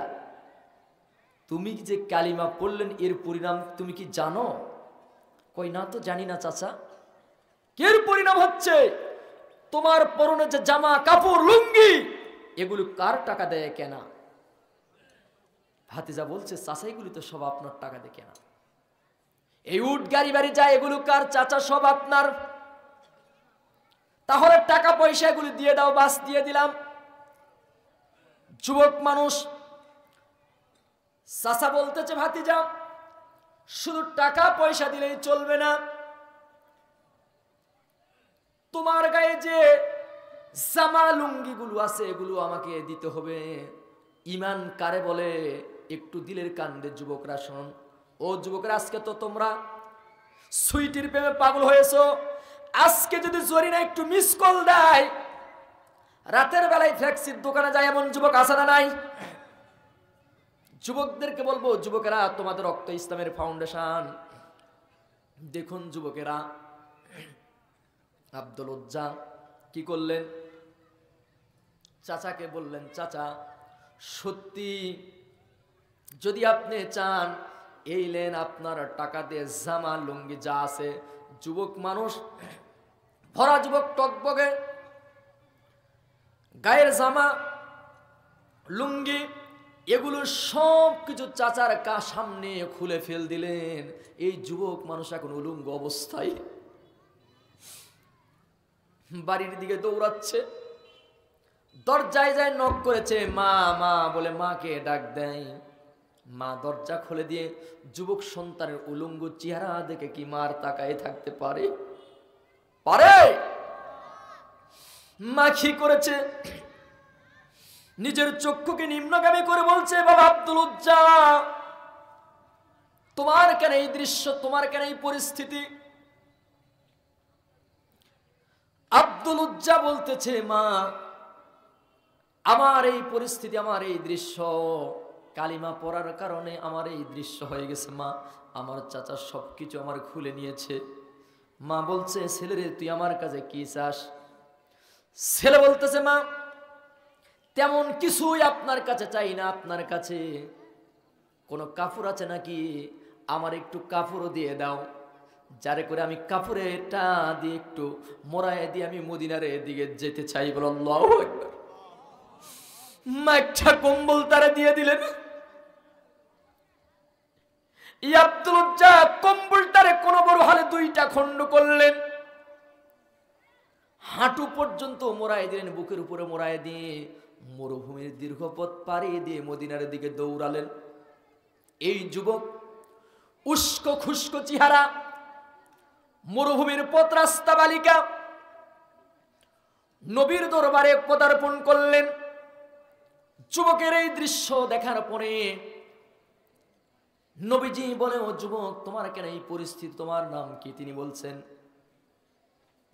তুমি যে কালিমা পড়লেন এর পরিণাম তুমি কি জানো? কই না তো জানি না চাচা। এর পরিণাম হচ্ছে তোমার পরনে যে জামা কাপড় লুঙ্গি এগুলো কার টাকা দেয় কেনা? ভাতিজা বলছে, চাচা এগুলি তো সব আপনার টাকা দিয়ে কেনা। এই উট গাড়ি বাড়ি যায় এগুলো কার? চাচা সব আপনার। তাহলে টাকা পয়সা এগুলি দিয়ে দাও। বাস দিয়ে দিলাম। যুবক মানুষ চাচা বলতেছে, ভাতিজা শুধু টাকা পয়সা দিলেই চলবে না, তোমার গায়ে যে জামা লুঙ্গি গুলো আছে এগুলো আমাকে দিতে হবে। ঈমান কারে বলে একটু দিলের কান্দে যুবকরা শুনুন। ও যুবকরা, আজকে তো তোমরা সুইটির প্রেমে পাগল হয়েছো। আজকে যদি জরিনা একটু মিস কল দেয়, রাতের বেলায় ফ্লেক্সির দোকানে যায় এমন যুবক আছে না নাই? যুবকদেরকে বলবো, যুবকেরা তোমাদের রক্ত ইসলামের ফাউন্ডেশন। দেখুন যুবকেরা, আব্দুল উজ্জা কি করলেন? চাচাকে বললেন, চাচা সত্যি যদি আপনি চান এই লেন আপনার টাকা দিয়ে জামা লুঙ্গি যা আছে। যুবক মানুষ, ভরা যুবক, টকবগে গায়ের জামা লুঙ্গি এগুলো সব কিছু চাচার সামনে খুলে ফেল দিলেন। এই যুবক মানুষ এখন উলঙ্গ অবস্থায় বাড়ির দিকে দৌড়াচ্ছে। দরজায় যায় নক করেছে, মা মা বলে মাকে ডাক দেয়। মা দরজা খুলে দিয়ে যুবক সন্তানের উলঙ্গ চেহারা দেখে কি মার তাকায় থাকতে পারে? পারে? মা কি করেছে? নিজের চক্ষুকে নিম্নগামী করে বলছে, বাবা আব্দুল উজ্জা, তোমার কেন এই দৃশ্য, তোমার কেন এই পরিস্থিতি? আব্দুল উজ্জা বলতেছে, মা আমার এই পরিস্থিতি, আমার এই দৃশ্য কালিমা পড়ার কারণে আমার এই দৃশ্য হয়ে গেছে। মা আমার চাচা সবকিছু আমার খুলে নিয়েছে। মা বলছে, ছেলেরে তুই আমার কাছে কি চাস? ছেলে বলতেছে, মা তেমন কিছুই আপনার কাছে চাই না। আপনার কাছে কোনো কাপড় আছে নাকি? আমার একটু কাপড়ও দিয়ে দাও, যারে করে আমি কাপড়েটা দিয়ে একটু মোড়ায় দিয়ে আমি মদিনার দিকে যেতে চাই। বল আল্লাহু আকবার। মা একটা কম্বল তারা দিয়ে দিলেন। আব্দুল উজ্জা কম্বলটারে কোন বড় হালে দুইটা খণ্ড করলেন, হাঁটু পর্যন্ত মোড়ায় দিলেন, বুকের উপরে মোড়ায় দিয়ে মরুভূমির দীর্ঘ পথ পাড়ি দিয়ে মদিনার দিকে দৌড়ালেন। এই যুবক উস্কো খুস্কো চেহারা, মরুভূমির পথ রাস্তা বালিকা নবীর দরবারে পদার্পণ করলেন। যুবকের এই দৃশ্য দেখার পরে নবীজি বলে, ও যুবক তোমার কেন এই পরিস্থিতি, তোমার নাম কি? তিনি বলছেন,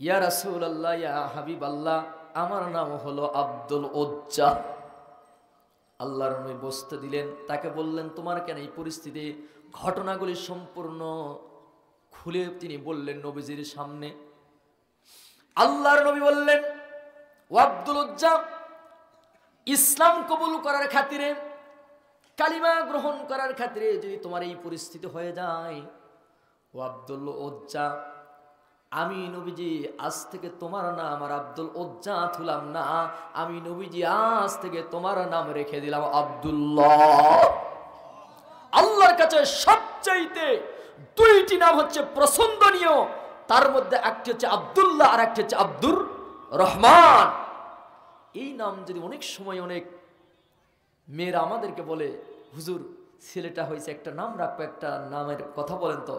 ইয়া রাসূলুল্লাহ, ইয়া হাবিবাল্লাহ, আমার নাম হলো আব্দুল উজ্জা। আল্লাহর নবী বসতে দিলেন, তাকে বললেন, তোমার কেন এই পরিস্থিতি? ঘটনাগুলি সম্পূর্ণ খুলে তিনি বললেন নবীজির সামনে। আল্লাহর নবী বললেন, ও আব্দুল উজ্জা, ইসলাম কবুল করার খাতিরে, কালিমা গ্রহণ করার খাতিরে যদি তোমার এই পরিস্থিতি হয়ে যায়, ও আব্দুল উজ্জা, আমি নবীজি আজ থেকে তোমার নাম আর আব্দুল উজ্জা থুলাম না, আমি নবীজি আজ থেকে তোমার নাম রেখে দিলাম আব্দুল্লাহ। আল্লাহর কাছে সবচাইতে দুইটি নাম হচ্ছে পছন্দনীয়, তার মধ্যে একটি হচ্ছে আব্দুল্লাহ আর একটি হচ্ছে আব্দুর রহমান। এই নাম যদি অনেক সময় অনেক মেয়েরা আমাদেরকে বলে, হুজুর ছেলেটা হয়েছে একটা নাম রাখবো, একটা নামের কথা বলেন তো।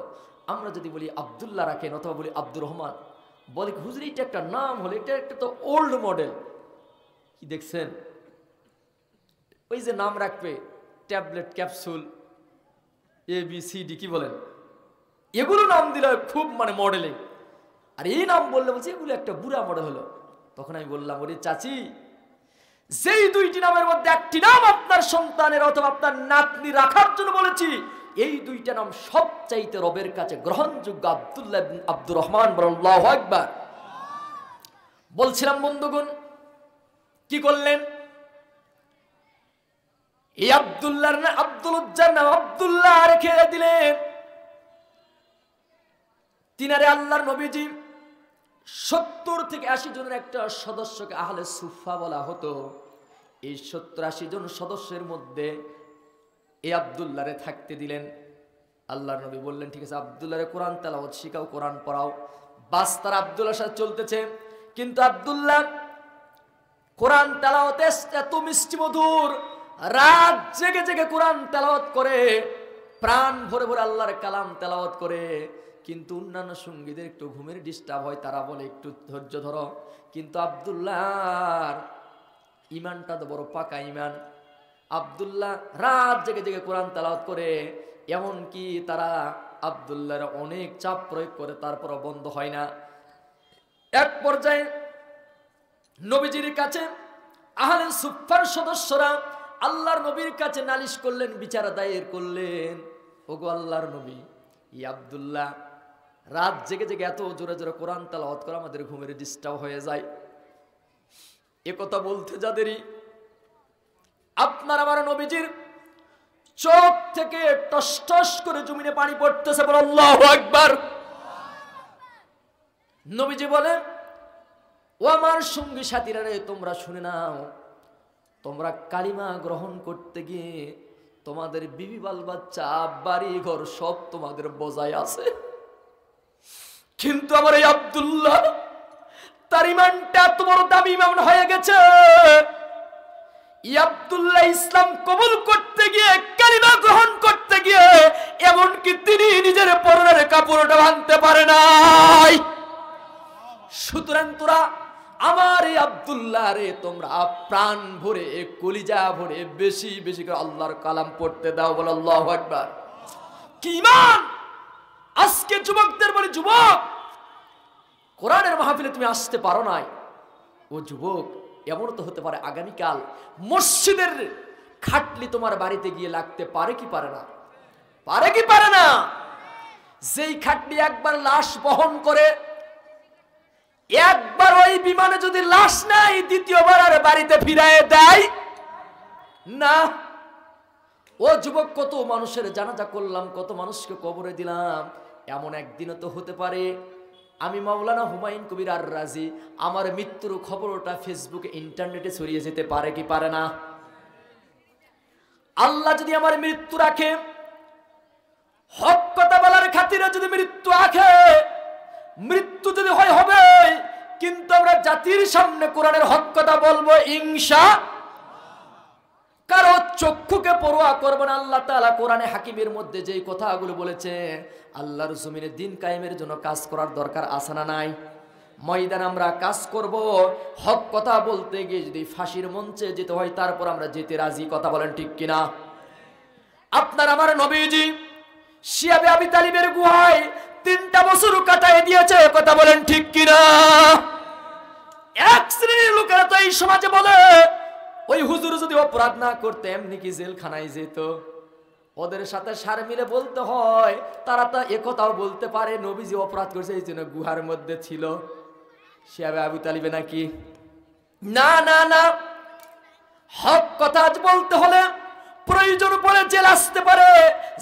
আমরা যদি বলি আব্দুল্লাহ রাখেন অথবা বলি আব্দুর রহমান, বলে হুজুর এটা একটা নাম হলো, এটা একটা তো ওল্ড মডেল। কি দেখছেন, ওই যে নাম রাখবে ট্যাবলেট, ক্যাপসুল, ABCD, কি বলেন, এগুলো নাম দিলে খুব মানে মডেলিং। আর এই নাম বললে বলছে এগুলো একটা বুড়া মডেল হলো। তখন আমি বললাম, ওরে চাচি, যেই দুইটি নামের মধ্যে একটি নাম আপনার সন্তানের অথবা আপনার নাতনি রাখার জন্য বলেছি, এই দুইটা নাম সবচাইতে রবের কাছে গ্রহণযোগ্য, আব্দুল্লাহ ইবনে আব্দুর রহমান। আল্লাহু আকবার। বলছিলাম বন্ধুগণ, কি করলেন, এই আব্দুল্লাহর না আব্দুল উজ্জার নাম আব্দুল্লাহ রেখে দিলেন। তিনারে আল্লাহর নবীজি 70 থেকে 80 জনের একটা সদস্যকে আহলে সুফা বলা হতো। এই 70-80 জন সদস্যের মধ্যে এই আব্দুল্লাহরে থাকতে দিলেন। আল্লাহর নবী বললেন, ঠিক আছে, আব্দুল্লাহরে কোরআন তেলাওয়াত শিখাও, কোরআন পড়াও। বাস তার আব্দুল্লাহর সাথে চলতেছে। কিন্তু আব্দুল্লাহ কোরআন তেলাওয়াতে এত মিষ্টি মধুর, রাত জেগে জেগে কোরআন তেলাওয়াত করে, প্রাণ ভরে ভরে আল্লাহর কালাম তেলাওয়াত করে। কিন্তু অন্যান্য সঙ্গীদের একটু ঘুমের ডিস্টার্ব হয়, তারা বলে একটু ধৈর্য ধরো। কিন্তু আব্দুল্লাহর ইমানটা তো বড় পাকা ইমান। আব্দুল্লাহ রাত জেগে জেগে কোরআন তেলাওয়াত করে, এমনকি তারা আব্দুল্লাহর অনেক চাপ প্রয়োগ করে, তারপরও বন্ধ হয় না। এক পর্যায়ে নবীজির কাছে আহলে সুফার সদস্যরা আল্লাহর নবীর কাছে নালিশ করলেন, বিচার দায়ের করলেন, ওগো আল্লাহর নবী, ই আব্দুল্লাহ রাত জেগে জেগে এত জোরে জোরে কোরআন তেলাওয়াত করে আমাদের ঘুমের ডিস্টার্ব হয়ে যায়। এ কথা বলতে যাদেরই আপনার আমার নবীজির চোখ থেকে টস টস করে জমিনে পানি পড়তেছে, বলে আল্লাহু আকবার। নবীজি বলে, ও আমার সঙ্গী সাথীরা রে, তোমরা শুনে নাও, তোমরা কালিমা গ্রহণ করতে গিয়ে তোমাদের বিবি বাল বাচ্চা বাড়ি ঘর সব তোমাদের বোঝায় আছে, কিন্তু আমার এই আব্দুল্লাহ তার ইমানটা এত বড় দামি ইমান হয়ে গেছে, আব্দুল্লাহ ইসলাম কবুল করতে গিয়ে, কালিমা গ্রহণ করতে গিয়ে, এমনকি তিনি নিজের পরনের কাপড়টা বাঁধতে পারে নাই। সুতরাং তোরা আমার এই আব্দুল্লাহ রে তোমরা প্রাণ ভরে, কলিজা ভরে বেশি বেশি করে আল্লাহর কালাম পড়তে দাও, বলে আল্লাহু আকবার। কি ঈমান! আজকে যুবকদের বলি, যুবক, কোরআনের মাহফিলে তুমি আসতে পারো নাই, ও যুবক, এমন তো হতে পারে আগামীকাল মসজিদের খাটলি তোমার বাড়িতে গিয়ে লাগতে পারে কি পারে না? পারে কি পারে না? যেই খাটলি একবার লাশ বহন করে, একবার ওই বিমানে যদি লাশ নাই, দ্বিতীয়বার আর বাড়িতে ফিরায় দেয় না। ও যুবক, কত মানুষের জানাজা করলাম, কত মানুষকে কবরে দিলাম, এমন একদিনও তো হতে পারে আমি মাওলানা হুমায়ুন কবির আর রাজি, আমার মৃত্যুর খবরটা ফেসবুকে ইন্টারনেটে ছড়িয়ে যেতে পারে কি পারে না? আল্লাহ যদি আমার মৃত্যু রাখে, হক কথা বলার খাতিরে যদি মৃত্যু রাখে, মৃত্যু যদি হয় হবে, কিন্তু আমরা জাতির সামনে কোরআনের হক কথা বলবো ইনশাআল্লাহ। কারো চক্ষুকে পরোয়া করব না। আল্লাহ তাআলা কোরআনে হাকিমের মধ্যে যেই কথাগুলো বলেছে, আল্লাহর জমিনে দিন কায়েমের জন্য কাজ করার দরকার আছে না নাই? ময়দানে আমরা কাজ করব, হক কথা বলতে গিয়ে যদি ফাঁসির মঞ্চে যেতে হয়, তারপর আমরা যেতে রাজি। কথা বলেন ঠিক কিনা? আপনার আমার নবীজি শিয়াবে আবি তালিবের গুহায় 3টা বছর কাটায় দিয়েছে। কথা বলেন ঠিক কিনা? এক শ্রেণীর লোকেরা তো এই সমাজে বলে, ওই হুজুর যদি অপরাধ না করতে এমনি কি জেলখানায় যেত? ওদের সাথে সার মিলে বলতে হয়, তারা তো একথাও বলতে পারে নবীজি অপরাধ করেছে এই জন্য গুহার মধ্যে ছিল। শিয়াবে আবু তালিবে নাকি? না না না, হক কথা বলতে হলে প্রয়োজন পড়ে জেল আসতে পারে।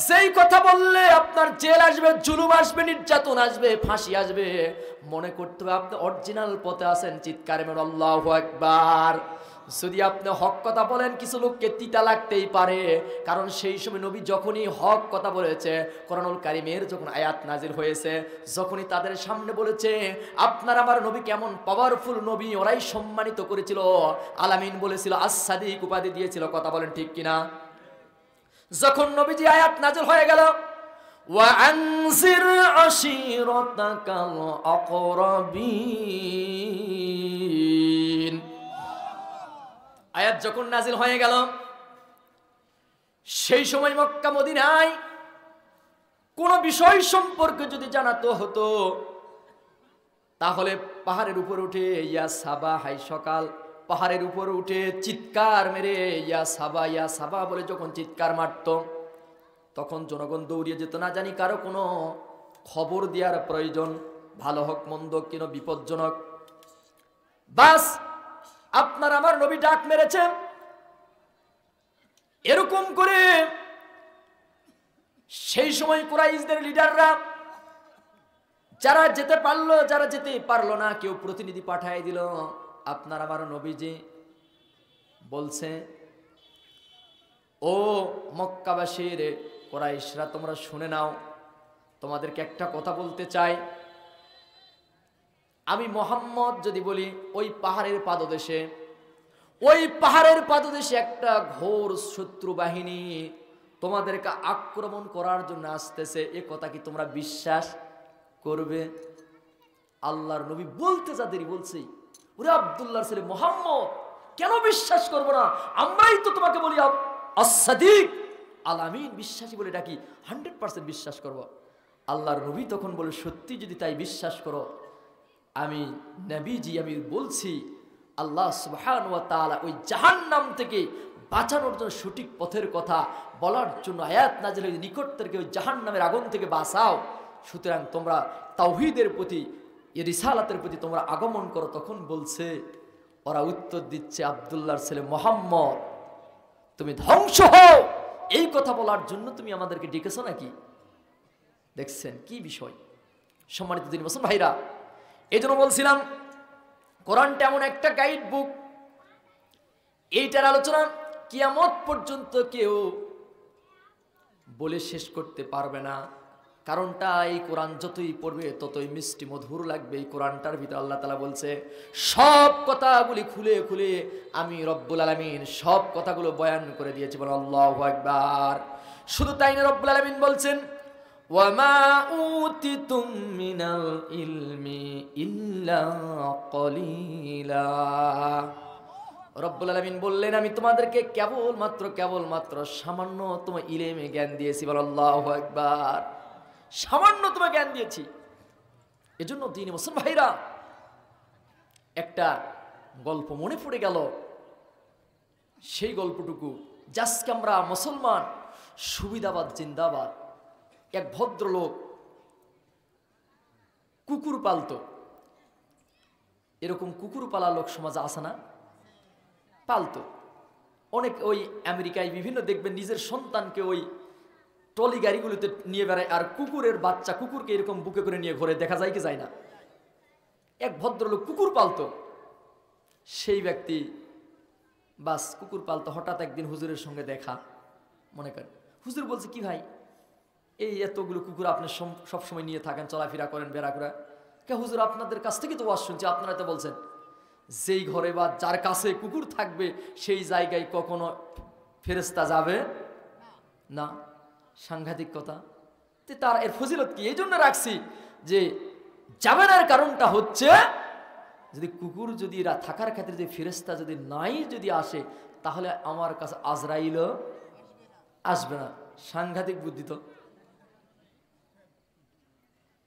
যেই কথা বললে আপনার জেল আসবে, জুলুম আসবে, নির্যাতন আসবে, ফাঁসি আসবে, মনে করতে হবে আপনি অরিজিনাল পথে আছেন। চিৎকারে মেরে আল্লাহু আকবার। যদি আপনি হক কথা বলেন, কিছু লোককে তিতা লাগতেই পারে, কারণ সেই সময় নবী যখনই হক কথা বলেছে, কোরআনুল কারীমের যখন আয়াত নাজিল হয়েছে, যখনই তাদের সামনে বলেছে আপনার আমার নবী কেমন পাওয়ারফুল নবী, ওরাই সম্মানিত করেছিল, আলামিন বলেছিল, আস-সাদিক উপাধি দিয়েছিল। কথা বলেন ঠিক কিনা? যখন নবীজি আয়াত নাজিল হয়ে গেল, وأنذر عشيرتك الأقربين। আয়াত যখন নাজিল হয়ে গেল, সেই সময় মক্কা মদিনায় কোন বিষয় সম্পর্কে যদি জানাতো হতো, তাহলে পাহাড়ের উপর উঠে ইয়া সাবা, হাই সকাল, পাহাড়ের উপর উঠে চিৎকার মেরে ইয়া সাবা বলে যখন চিৎকার মারত, তখন জনগণ দৌড়িয়ে যেত। না জানি কারো কোনো খবর দেওয়ার প্রয়োজন, ভালো হোক মন্দ কিনো বিপজ্জনক, বাস আপনার আমার নবী ডাক মেরেছে। এরকম করে সেই সময় কুরাইশদের লিডাররা যারা যেতে পারলো, যারা যেতে পারলো না, কেউ প্রতিনিধি পাঠিয়ে দিল। আপনার আমার নবীজি বলছে, ও মক্কাবাসীর কুরাইশরা, তোমরা শুনে নাও, তোমাদেরকে একটা কথা বলতে চাই। আমি মুহাম্মদ যদি বলি, ওই পাহাড়ের পাদদেশে একটা ঘোর শত্রু বাহিনী তোমাদেরকে আক্রমণ করার জন্য আসতেছে, এ কথা কি তোমরা বিশ্বাস করবে? আল্লাহর নবী বলতে যাদেরই বলছি, ওরে আব্দুল্লাহর ছেলে মুহাম্মদ, কেন বিশ্বাস করব না? আমরাই তো তোমাকে বলি as-সাদিক আল-আমিন, বিশ্বাসী বলে ডাকি, 100% বিশ্বাস করব। আল্লাহর নবী তখন বলে, সত্যি যদি তাই বিশ্বাস করো, আমি নবীজি আমি বলছি, আল্লাহ সুবহানাহু ওয়া তাআলা ওই জাহান্নাম থেকে বাঁচানোর জন্য সঠিক পথের কথা বলার জন্য আয়াত নাযিল হয়েছে, নিকটদেরকে ওই জাহান্নামের আগুন থেকে বাঁচাও। সুতরাং তোমরা তাওহীদের প্রতি, এই রিসালাতের প্রতি তোমরা আগমন করো। তখন বলছে, ওরা উত্তর দিচ্ছে, আব্দুল্লাহর ছেলে মুহাম্মদ, তুমি ধ্বংস হও, এই কথা বলার জন্য তুমি আমাদেরকে ডেকেছো নাকি? দেখছেন কি বিষয়। সম্মানিত দিনী মুসলমান ভাইরা, এই জন্য বলছিলাম কোরআনটা এমন একটা গাইড বুক, এইটার আলোচনা কিয়ামত পর্যন্ত কেউ বলে শেষ করতে পারবে না। কারণটা, এই কোরআন যতই পড়বে ততই মিষ্টি মধুর লাগবে। এই কোরআনটার ভিতরে আল্লাহ তাআলা বলছে, সব কথাগুলি খুলে খুলে আমি রব্বুল আলামিন সব কথাগুলো বয়ান করে দিয়েছি। বলো আল্লাহু আকবার। শুধু তাই না, রব্বুল আলামিন বলছেন, ওয়ামা উতিতুম মিনাল ইলমি ইল্লা কলিলা। রব্বুল আলামিন বললেন, আমি তোমাদেরকে কেবলমাত্র সামান্য তোমার ইলমে জ্ঞান দিয়েছি। বলো আল্লাহু আকবার। সামান্য তোমার জ্ঞান দিয়েছি। এজন্য দ্বীনি মুসলমান ভাইরা, একটা গল্প মনে পড়ে গেল। সেই গল্পটুকু, আজকে আমরা মুসলমান, সুবিধাবাদ জিন্দাবাদ। এক ভদ্রলোক কুকুর পালতো। এরকম কুকুর পালা লোক সমাজে আছে না? পালতো অনেক। ওই আমেরিকায় বিভিন্ন দেখবেন নিজের সন্তানকে ওই ট্রলি গাড়িগুলোতে নিয়ে বেড়ায়, আর কুকুরের বাচ্চা কুকুরকে এরকম বুকে করে নিয়ে ঘরে, দেখা যায় কি যায় না? এক ভদ্রলোক কুকুর পালতো। সেই ব্যক্তি বাস কুকুর পালতো। হঠাৎ একদিন হুজুরের সঙ্গে দেখা, মনে করেন হুজুর বলছে, কি ভাই, এই এতগুলো কুকুর আপনি সবসময় নিয়ে থাকেন, চলাফেরা করেন, বেড়া করে, কে হুজুর আপনাদের কাছ থেকে তো ওয়াজ শুনছি, আপনারা তো বলছেন যেই ঘরে বা যার কাছে কুকুর থাকবে সেই জায়গায় কখনো ফেরেশতা যাবে না। সাংঘাতিক কথা। তার এর ফজিলত কি? এই জন্য রাখছি যে যাবে না। কারণটা হচ্ছে, যদি কুকুর যদি থাকার ক্ষেত্রে যে ফেরেশতা যদি নাই যদি আসে, তাহলে আমার কাছে আজরাইলও আসবে না। সাংঘাতিক বুদ্ধি তো।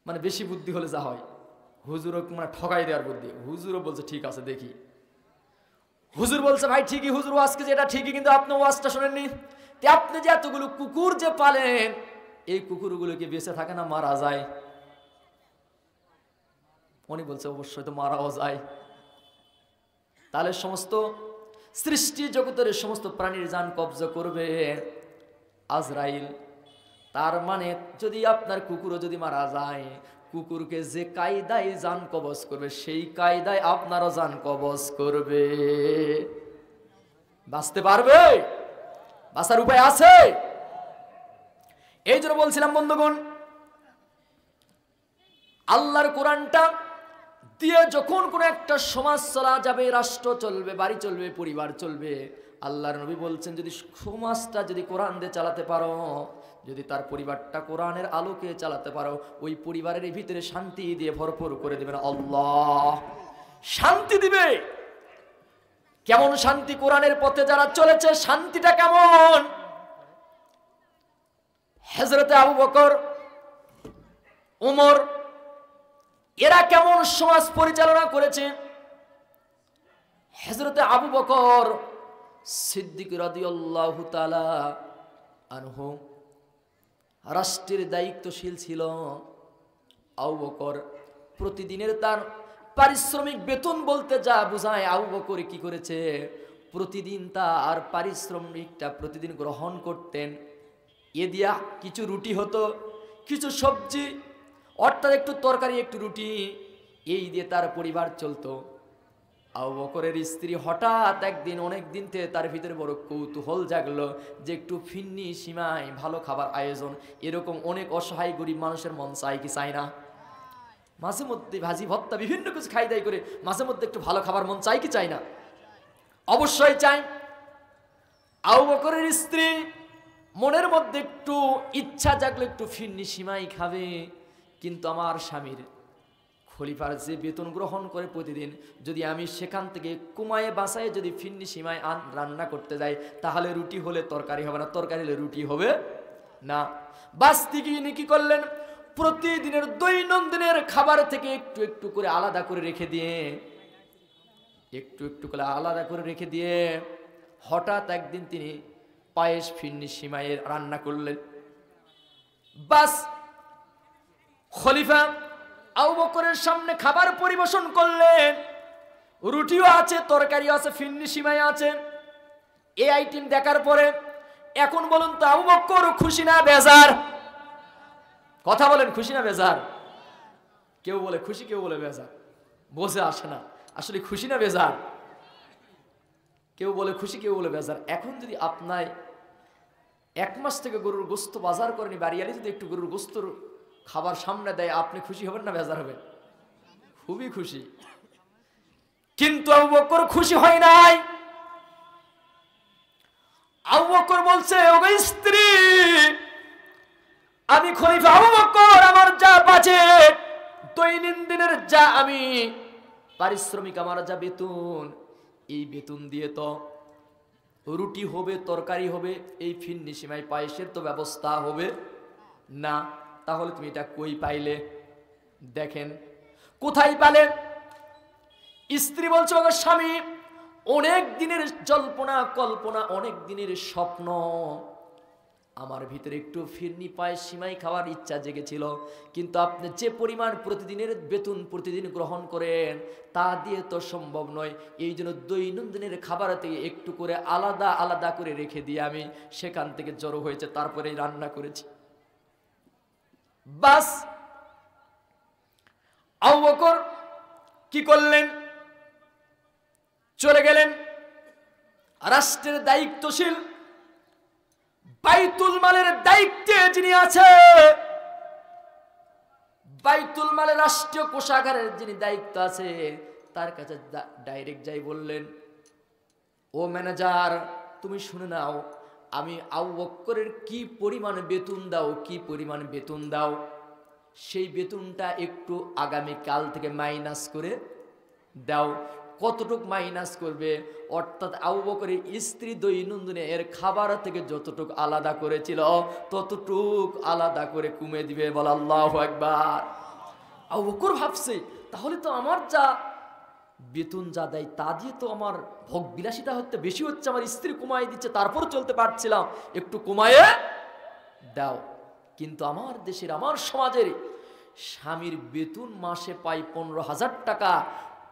মানে বেশি বুদ্ধি হলে যা হয়, হুজুরও মানে ঠকাই দেওয়ার বুদ্ধি। হুজুরও বলছে ঠিক আছে দেখি। হুজুর বলছে, ভাই ঠিকই, হুজুর আজকে যেটা ঠিকই, কিন্তু আপনি ওয়াজটা শোনেননি। আপনি যে এতগুলো কুকুর যে পালেন, এই কুকুরগুলো কি বেঁচে থাকে না মারা যায়? উনি বলছে, অবশ্যই তো মারাও যায়। তাহলে সমস্ত সৃষ্টি জগতের সমস্ত প্রাণীর জান কবজা করবে আজরাইল। তার মানে যদি আপনার কুকুরও যদি মারা যায়, কুকুরকে যে কায়দায় জান কবজ করবে, সেই কায়দায় আপনারও জান কবজ করবে। বাঁচতে পারবে? বাঁচার উপায় আছে। এই জন্য বলছিলাম বন্ধুগণ, আল্লাহর কোরআনটা দিয়ে যখন কোনো একটা সমাজ চলা যাবে, রাষ্ট্র চলবে, বাড়ি চলবে, পরিবার চলবে, আল্লাহর নবী বলছেন যদি সমাজটা যদি কোরআন দিয়ে চালাতে পারো, যদি তার পরিবারটা কোরআনের আলোকে চালাতে পারো, ওই পরিবারের ভিতরে শান্তি দিয়ে ভরপুর করে দেবেন আল্লাহ, শান্তি দিবে। কেমন শান্তি? কোরআনের পথে যারা চলেছে শান্তিটা কেমন? হযরতে আবু বকর, ওমর, এরা কেমন সমাজ পরিচালনা করেছে? হযরতে আবু বকর সিদ্দিক রাদিয়াল্লাহু তাআলা আনহু রাষ্ট্রের দায়িত্বশীল ছিল। আবু বকর প্রতিদিনের তার পারিশ্রমিক বেতন বলতে যা বোঝায়, আবু বকর কি করেছে? প্রতিদিন তার পারিশ্রমিকটা প্রতিদিন গ্রহণ করতেন। এ দিয়া কিছু রুটি হতো, কিছু সবজি, অর্থাৎ একটু তরকারি একটু রুটি, এই দিয়ে তার পরিবার চলতো। আবু বকরের স্ত্রী হঠাৎ একদিন, অনেক দিন থেকে তার ভিতরে বড় কৌতূহল জাগলো যে একটু ফিন্নি সীমায় ভালো খাবার আয়োজন, এরকম অনেক অসহায় গরিব মানুষের মন চায় কি চায় না? মাঝে মধ্যে ভাজি ভর্তা বিভিন্ন কিছু খাই দাই করে মাঝে মধ্যে একটু ভালো খাবার মন চাই কি চাই না? অবশ্যই চাই। আবু বকরের স্ত্রী মনের মধ্যে একটু ইচ্ছা জাগলো একটু ফিন্নি সীমাই খাবে, কিন্তু আমার স্বামীর খলিফার যে বেতন গ্রহণ করে প্রতিদিন, যদি আমি সেখান থেকে কুমায়ে বাসায় যদি ফিন্নি সীমায় রান্না করতে যাই, তাহলে রুটি হলে তরকারি হবে না, তরকারি হলে রুটি হবে না। বাস্তি গিয়ে কি করলেন? প্রতিদিনের দৈনন্দিনের খাবার থেকে একটু একটু করে আলাদা করে রেখে দিয়ে, একটু একটু করে আলাদা করে রেখে দিয়ে হঠাৎ একদিন তিনি পায়েস ফিন্নি সীমায় রান্না করলেন। বাস খলিফা আবু বকরের সামনে খাবার পরিবেশন করলেন, রুটিও আছে, তরকারিও আছে, ফিন্নি সীমায় আছে। এই আইটেম দেখার পরে এখন বলুন তো আবু বকর খুশি না বেজার? কথা বলেন, খুশি না বেজার? কেউ বলে খুশি, কেউ বলে বেজার, বোঝে আসে না আসলে খুশি না বেজার। কেউ বলে খুশি, কেউ বলে বেজার। এখন যদি আপনার 1 মাস থেকে গরুর গোস্ত বাজার করেনি, বাড়িয়ালি যদি একটু গরুর গোস্তর খাবার সামনে দেয়, আপনি খুশি হবেন না বেজার হবেন? খুবই খুশি। কিন্তু আবু বকর খুশি হয় নাই। আবু বকর বলছে, ওগো স্ত্রী, আমি খলিফা আবু বকর, আমার যা বাজেট, দৈনন্দিনের যা আমি পারিশ্রমিক, আমার যা বেতন, এই বেতন দিয়ে তো রুটি হবে, তরকারি হবে, এই ফিন্নি সীমাই পায়েসের তো ব্যবস্থা হবে না। তাহলে তুমি এটা কই পাইলে? দেখেন কোথায় পালেন? স্ত্রী বলছে, ওগো স্বামী, অনেক দিনের জল্পনা কল্পনা, অনেক দিনের স্বপ্ন, আমার ভিতরে একটু ফিরনি পায়েস সিমাই খাওয়ার ইচ্ছা জেগেছিল, কিন্তু আপনি যে পরিমাণ প্রতিদিনের বেতন প্রতিদিন গ্রহণ করেন তা দিয়ে তো সম্ভব নয়। এই জন্য দৈনন্দিনের খাবার থেকে একটু করে আলাদা আলাদা করে রেখে দিয়ে আমি সেখান থেকে জড়ো হয়েছে, তারপরে রান্না করেছি। বাস আবু বকর কি করলেন? চলে গেলেন রাষ্ট্রের দায়িত্বশীল, বাইতুল মালের দায়িত্বে যিনি আছে, বাইতুল মালের রাষ্ট্রীয় কোষাগারের যিনি দায়িত্ব আছে, তার কাছে ডাইরেক্ট যাই বললেন, ও ম্যানেজার, তুমি শুনে নাও, আমি আবু বকরের কি পরিমাণ বেতন দাও, কি পরিমাণ বেতন দাও, সেই বেতনটা একটু আগামী কাল থেকে মাইনাস করে দাও। কতটুক মাইনাস করবে? অর্থাৎ আবু বকরের স্ত্রী দৈনন্দিনে এর খাবার থেকে যতটুক আলাদা করেছিল ততটুক আলাদা করে কমে দিবে। বল আল্লাহু আকবার। আবু বকর ভাবছে, তাহলে তো আমার যা বেতন যা দেয় তা দিয়ে তো আমার ভোগ বিলাসিতা হতে বেশি হচ্ছে, আমার স্ত্রী কমাই দিচ্ছে, তারপর চলতে পারছিলাম, একটু কমায়ে দাও। কিন্তু আমার দেশের, আমার সমাজের স্বামীর বেতন মাসে পাই 15,000 টাকা,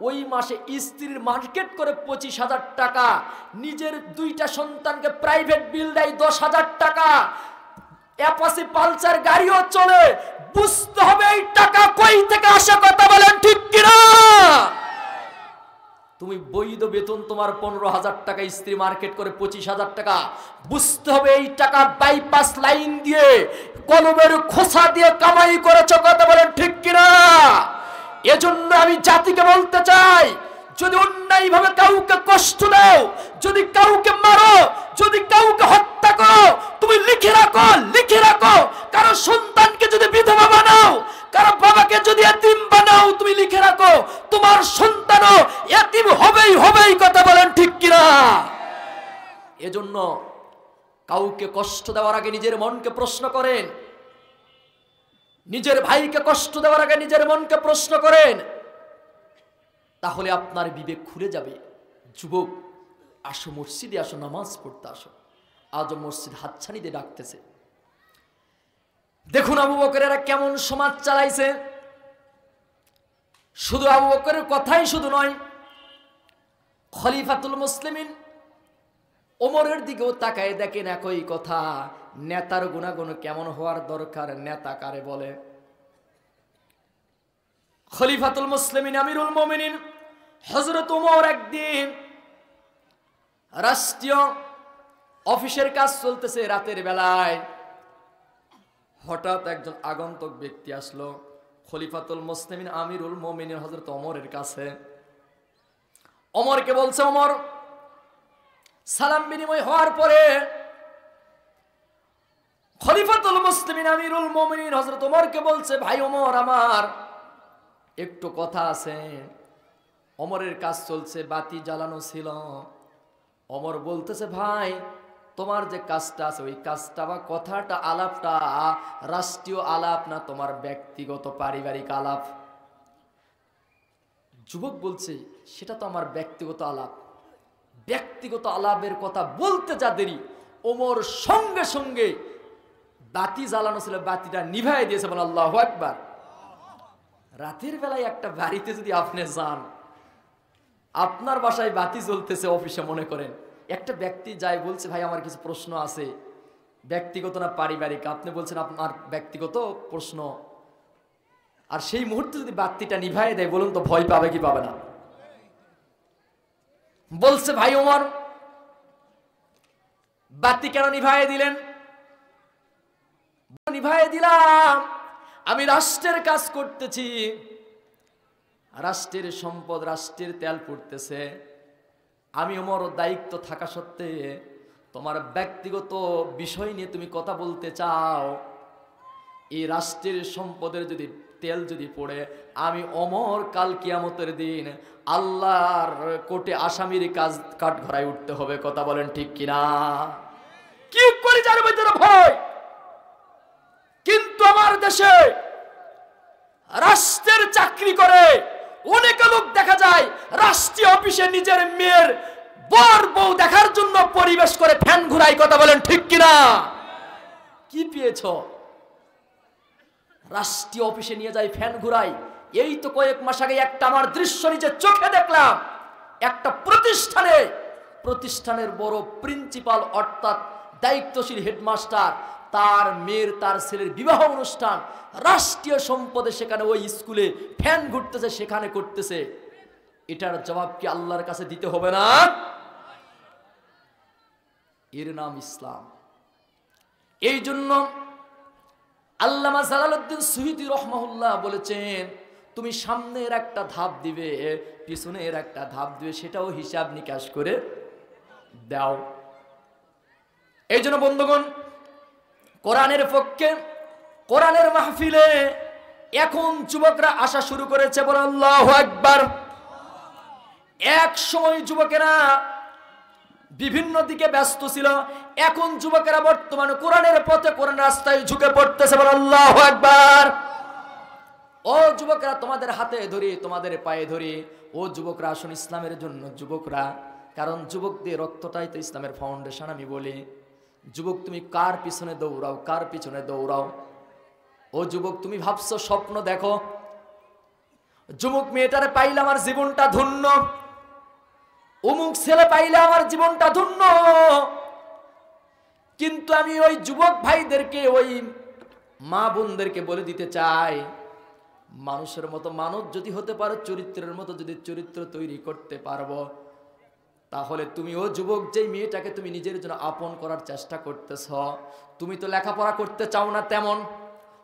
ওই মাসে স্ত্রীর মার্কেট করে 25,000 টাকা, নিজের 2টা সন্তানকে প্রাইভেট বিল দেয় 10,000 টাকা, অ্যাপাচি পালসার গাড়িও চলে। বুঝতে হবে এই টাকা কই থেকে আসে, কথা বলেন ঠিক কিনা? তুমি বৈধ বেতন তোমার 15,000 টাকা, স্ত্রী মার্কেট করে 25,000 টাকা, বুঝতে হবে এই টাকা বাইপাস লাইন দিয়ে কলমের খোসা দিয়ে কামাই করেছো, কথা বলেন ঠিক কিনা? এজন্য আমি জাতিকে বলতে চাই, যদি অন্যায়ভাবে কাউকে কষ্ট দাও, যদি কাউকে মারো, যদি কাউকে হত্যা করো, তুমি লিখে রাখো কারো সন্তানকে যদি বিধবা বানাও, কারো বাবাকে যদি এতিম বানাও, তুমি লিখে রাখো তোমার সন্তানও এতিম হবেই। কথা বলেন ঠিক কিনা? এজন্য কাউকে কষ্ট দেওয়ার আগে নিজের মনকে প্রশ্ন করেন, নিজের ভাইকে কষ্ট দেওয়ার আগে নিজের মনকে প্রশ্ন করেন, তাহলে আপনার বিবেক খুলে যাবে। যুবক, আসো মসজিদে, আসো নামাজ পড়তে আসো। আজও মসজিদ হাতছানি দিয়ে ডাকতেছে। দেখুন আবু বকরেরা কেমন সমাজ চালাইছে। শুধু আবু বকরের কথাই শুধু নয়, খলিফাতুল মুসলিমিন ওমরের দিকেও তাকায় দেখেন একই কথা। নেতার গুণাগুণ কেমন হওয়ার দরকার, নেতা কারে বলে? খলিফাতুল মুসলিমিন আমিরুল মুমিনিন হযরত ওমর একদিন রাষ্ট্রীয় অফিসের কাজ চলতেছে, রাতের বেলায় হঠাৎ একজন আগন্তুক ব্যক্তি আসলো খলিফাতুল মুসলিমিন আমিরুল মুমিনিন হযরত ওমরের কাছে। ওমরকে বলছে, ওমর, সালাম বিনিময় হওয়ার পরে খলিফাতুল মুসলিমিন আমিরুল মুমিনিন হযরত ওমরকে বলছে, ভাই ওমর, আমার একটু কথা আছে। ওমরের কাজ চলছে, বাতি জ্বালানো ছিল। ওমর বলতেছে, ভাই তোমার যে কাজটা আছে ওই কাজটা বা কথাটা আলাপটা রাষ্ট্রীয় আলাপ না তোমার ব্যক্তিগত পারিবারিক আলাপ? যুবক বলছে, সেটা তো আমার ব্যক্তিগত আলাপ। ব্যক্তিগত আলাপের কথা বলতে যা দেরি, ওমর সঙ্গে সঙ্গে বাতি জ্বালানো ছিল, বাতিটা নিভাই দিয়েছে। বলে আল্লাহু আকবার। রাতের বেলায় একটা বাড়িতে যদি আপনি যান, আপনার বাসায় বাতি জ্বলতেছে, অফিসে মনে করেন একটা ব্যক্তি যায়, বলছে, ভাই আমার কিছু প্রশ্ন আছে, ব্যক্তিগত না পারিবারিক। আপনি বলছেন আপনার ব্যক্তিগত প্রশ্ন, আর সেই মুহূর্তে যদি বাতিটা নিভাই দেয়, বলুন তো ভয় পাবে কি পাবে না? বলছে, ভাই ওমর, বাতি কেন নিভাই দিলেন? নিভাই দিলাম, আমি রাষ্ট্রের কাজ করতেছি, রাষ্ট্রের সম্পদ, রাষ্ট্রের তেল পড়তেছে। আমি ওমর দায়িত্ব থাকা সত্ত্বে তোমার ব্যক্তিগত বিষয় নিয়ে তুমি কথা বলতে চাও, এই রাষ্ট্রের সম্পদের যদি তেল যদি পড়ে, আমি ওমর কাল কিয়ামতের দিন আল্লাহর কোর্টে আসামির কাঠ ঘরায় উঠতে হবে। কথা বলেন ঠিক কিনা? কি করি যার ভিতরে ভয়। কিন্তু আমার দেশে রাষ্ট্রের চাকরি করে অনেক লোক দেখা যায় রাষ্ট্রীয় অফিসে নিজের মেয়ের বর বউ দেখার জন্য পরিবেশ করে ফ্যান ঘুরাই। কথা বলেন ঠিক কিনা? কি পেয়েছ? রাষ্ট্রীয় অফিসে নিয়ে যায় ফ্যান ঘুরাই। এই তো কয়েক মাস আগে একটা আমার দৃশ্য নিজের চোখে দেখলাম, একটা প্রতিষ্ঠানের বড় প্রিন্সিপাল অর্থাৎ দায়িত্বশীল হেডমাস্টার, তার মেয়ের তার ছেলের বিবাহ অনুষ্ঠান রাষ্ট্রীয় সম্পদে, সেখানে ওই স্কুলে ফ্যান ঘুরতেছে, সেখানে করতেছে। এটার জবাব কি আল্লাহর কাছে দিতে হবে না? এর নাম ইসলাম। এই জন্য আল্লামা জালালউদ্দিন সুয়ুতী রাহমাহুল্লাহ বলেছেন, তুমি সামনের একটা ধাপ দিবে, পিছনের একটা ধাপ দিবে, সেটাও হিসাব নিকাশ করে দাও। এই জন্য বন্ধুগণ, কোরআনের পক্ষে, কোরআনের মাহফিলে এখন যুবকরা আসা শুরু করেছে। বলে আল্লাহু আকবার। এক সময় যুবকেরা বিভিন্ন দিকে ব্যস্ত ছিল, এখন যুবকেরা বর্তমানে কোরআনের পথে, কোরআন রাস্তায় ঝুঁকে পড়তেছে। বলে আল্লাহু আকবার। ও যুবকরা, তোমাদের হাতে ধরি, তোমাদের পায়ে ধরি। ও যুবকরা, আসুন ইসলামের জন্য যুবকরা, কারণ যুবকদের রক্তটাই তো ইসলামের ফাউন্ডেশন। আমি বলি, যুবক তুমি কার পিছনে দৌড়াও, কার পিছনে দৌড়াও? ও যুবক, তুমি ভাবছো স্বপ্ন দেখো, যুবক মেয়েটারে পাইলে আমার জীবনটা ধন্য, অমুক ছেলে পাইলে আমার জীবনটা ধন্য। কিন্তু আমি ওই যুবক ভাইদেরকে, ওই মা বোনদেরকে বলে দিতে চাই, মানুষের মতো মানুষ যদি হতে পারো, চরিত্রের মতো যদি চরিত্র তৈরি করতে পারবো, তাহলে তুমি ও যুবক, যেই মেয়েটাকে তুমি নিজের জন্য আপন করার চেষ্টা করতেছ, তুমি তো লেখাপড়া করতে চাও না তেমন,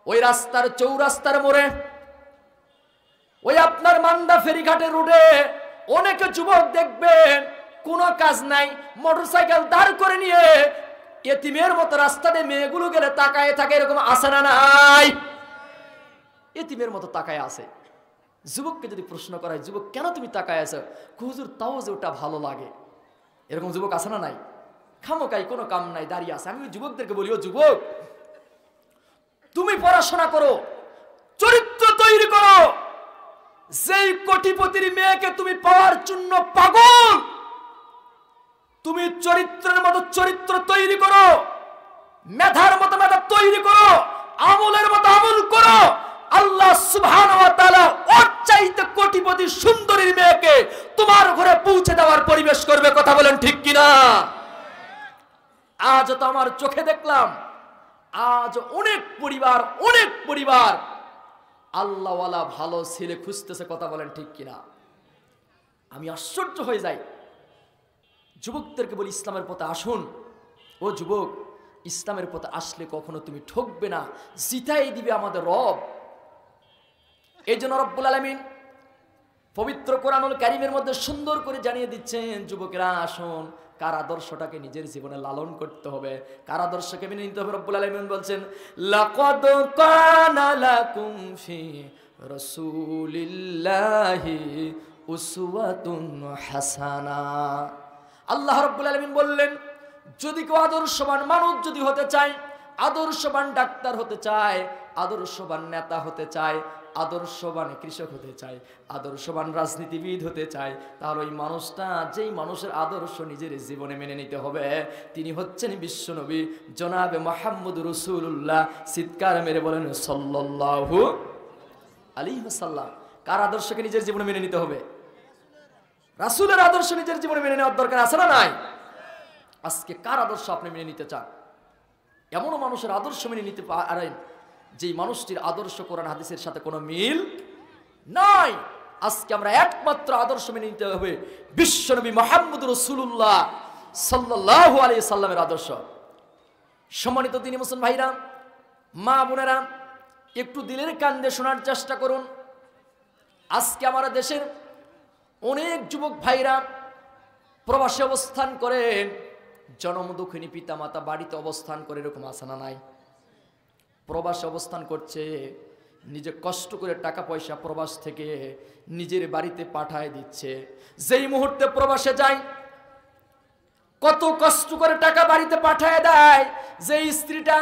ওই রাস্তার চৌরাস্তার মোড়ে, ওই আপনার মান্দা ফেরিঘাটের রোডে অনেকে যুবক দেখবেন কোনো কাজ নাই, মোটরসাইকেল দাঁড় করে নিয়ে এতিমের মতো রাস্তা দিয়ে মেয়েগুলো গেলে তাকায় থাকে, এরকম আছে না নাই? এতিমের মতো তাকায় আছে। যুবককে যদি প্রশ্ন করা হয়, যুবক কেন তুমি তাকায় আছো? হুজুর তাও যে ওটা ভালো লাগে, এরকম যুবক আছে না নাই? খামোকাই কোনো কাম নাই দাঁড়িয়ে আছে। আমি যুবকদেরকে বলি, ও যুবক, তুমি পড়াশোনা করো, চরিত্র তৈরি করো। যেই কোটিপতির মেয়েকে তুমি পাওয়ার জন্য পাগল, তুমি চরিত্রের মতো চরিত্র তৈরি করো, মেধার মতো মেধা তৈরি করো, আমলের মতো আমল করো। আল্লাহ সুবহানাহু ওয়া তাআলা ওর চাইতে কোটিপতি সুন্দরীর মেয়েকে তোমার ঘরে পৌঁছে দেওয়ার পরিবেশ করবে। কথা বলেন ঠিক কিনা? আজ তো আমার চোখে দেখলাম, আজ অনেক পরিবার আল্লাহওয়ালা ভালো ছেলে খুঁজতেছে। কথা বলেন ঠিক কিনা? আমি আশ্চর্য হয়ে যাই। যুবকদেরকে বলি, ইসলামের পথে আসুন। ও যুবক, ইসলামের পথে আসলে কখনো তুমি ঠকবে না, জিতাই দিবে আমাদের রব। এই জন্য রব্বুল আলামিন পবিত্র কোরআনুল কারীমের মধ্যে সুন্দর করে জানিয়ে দিচ্ছেন, যুবকেরা আসুন, কার আদর্শটাকে নিজের জীবনে লালন করতে হবে, কার আদর্শকে মেনে নিতে হবে। রব্বুল আলামিন বলছেন, লাকাদ কানা লাকুম ফি রাসূলিল্লাহি উসওয়াতুন হাসানা। আল্লাহ রাব্বুল আলামিন বললেন, যদি কেউ আদর্শবান মানুষ যদি হতে চায়, আদর্শবান ডাক্তার হতে চায়, আদর্শবান নেতা হতে চায়, আদর্শবান কৃষক হতে চায়, আদর্শবান রাজনীতিবিদ হতে চায়, তাহলে ওই মানুষটা, যেই মানুষের আদর্শ নিজের জীবনে মেনে নিতে হবে, তিনি হচ্ছেন বিশ্বনবী জনাবে মুহাম্মদ রাসূলুল্লাহ। চিৎকার মেরে বলেন সাল্লাল্লাহু আলাইহি ওয়াসাল্লাম। কার আদর্শকে নিজের জীবনে মেনে নিতে হবে? রাসূলের আদর্শ নিজের জীবনে মেনে নেওয়ার দরকার আছে না নাই? আজকে কার আদর্শ আপনি মেনে নিতে চান? এমনও মানুষের আদর্শ মেনে নিতে পারেন যেই মানুষটির আদর্শ কোরআন হাদিসের সাথে কোনো মিল নাই। আজকে আমরা একমাত্র আদর্শ মেনে নিতে হবে বিশ্বনবী মুহাম্মদ রাসূলুল্লাহ সাল্লাল্লাহু আলাইহি সাল্লামের আদর্শ। সম্মানিত দিনী মুসলমান ভাইরা, মা বোনেরা, একটু দিলের কান দিয়ে শোনার চেষ্টা করুন। আজকে আমাদের দেশের অনেক যুবক ভাইরা প্রবাসে অবস্থান করেন, জনম দুঃখিনী পিতা মাতা বাড়িতে অবস্থান করে, এরকম আছে না নাই? প্রবাসে অবস্থান করছে, নিজে কষ্ট করে টাকা পয়সা প্রবাস থেকে নিজের বাড়িতে পাঠায় দিচ্ছে। যেই মুহূর্তে প্রবাসে যায়, কত কষ্ট করে টাকা বাড়িতে পাঠায় দেয়। যে স্ত্রীটা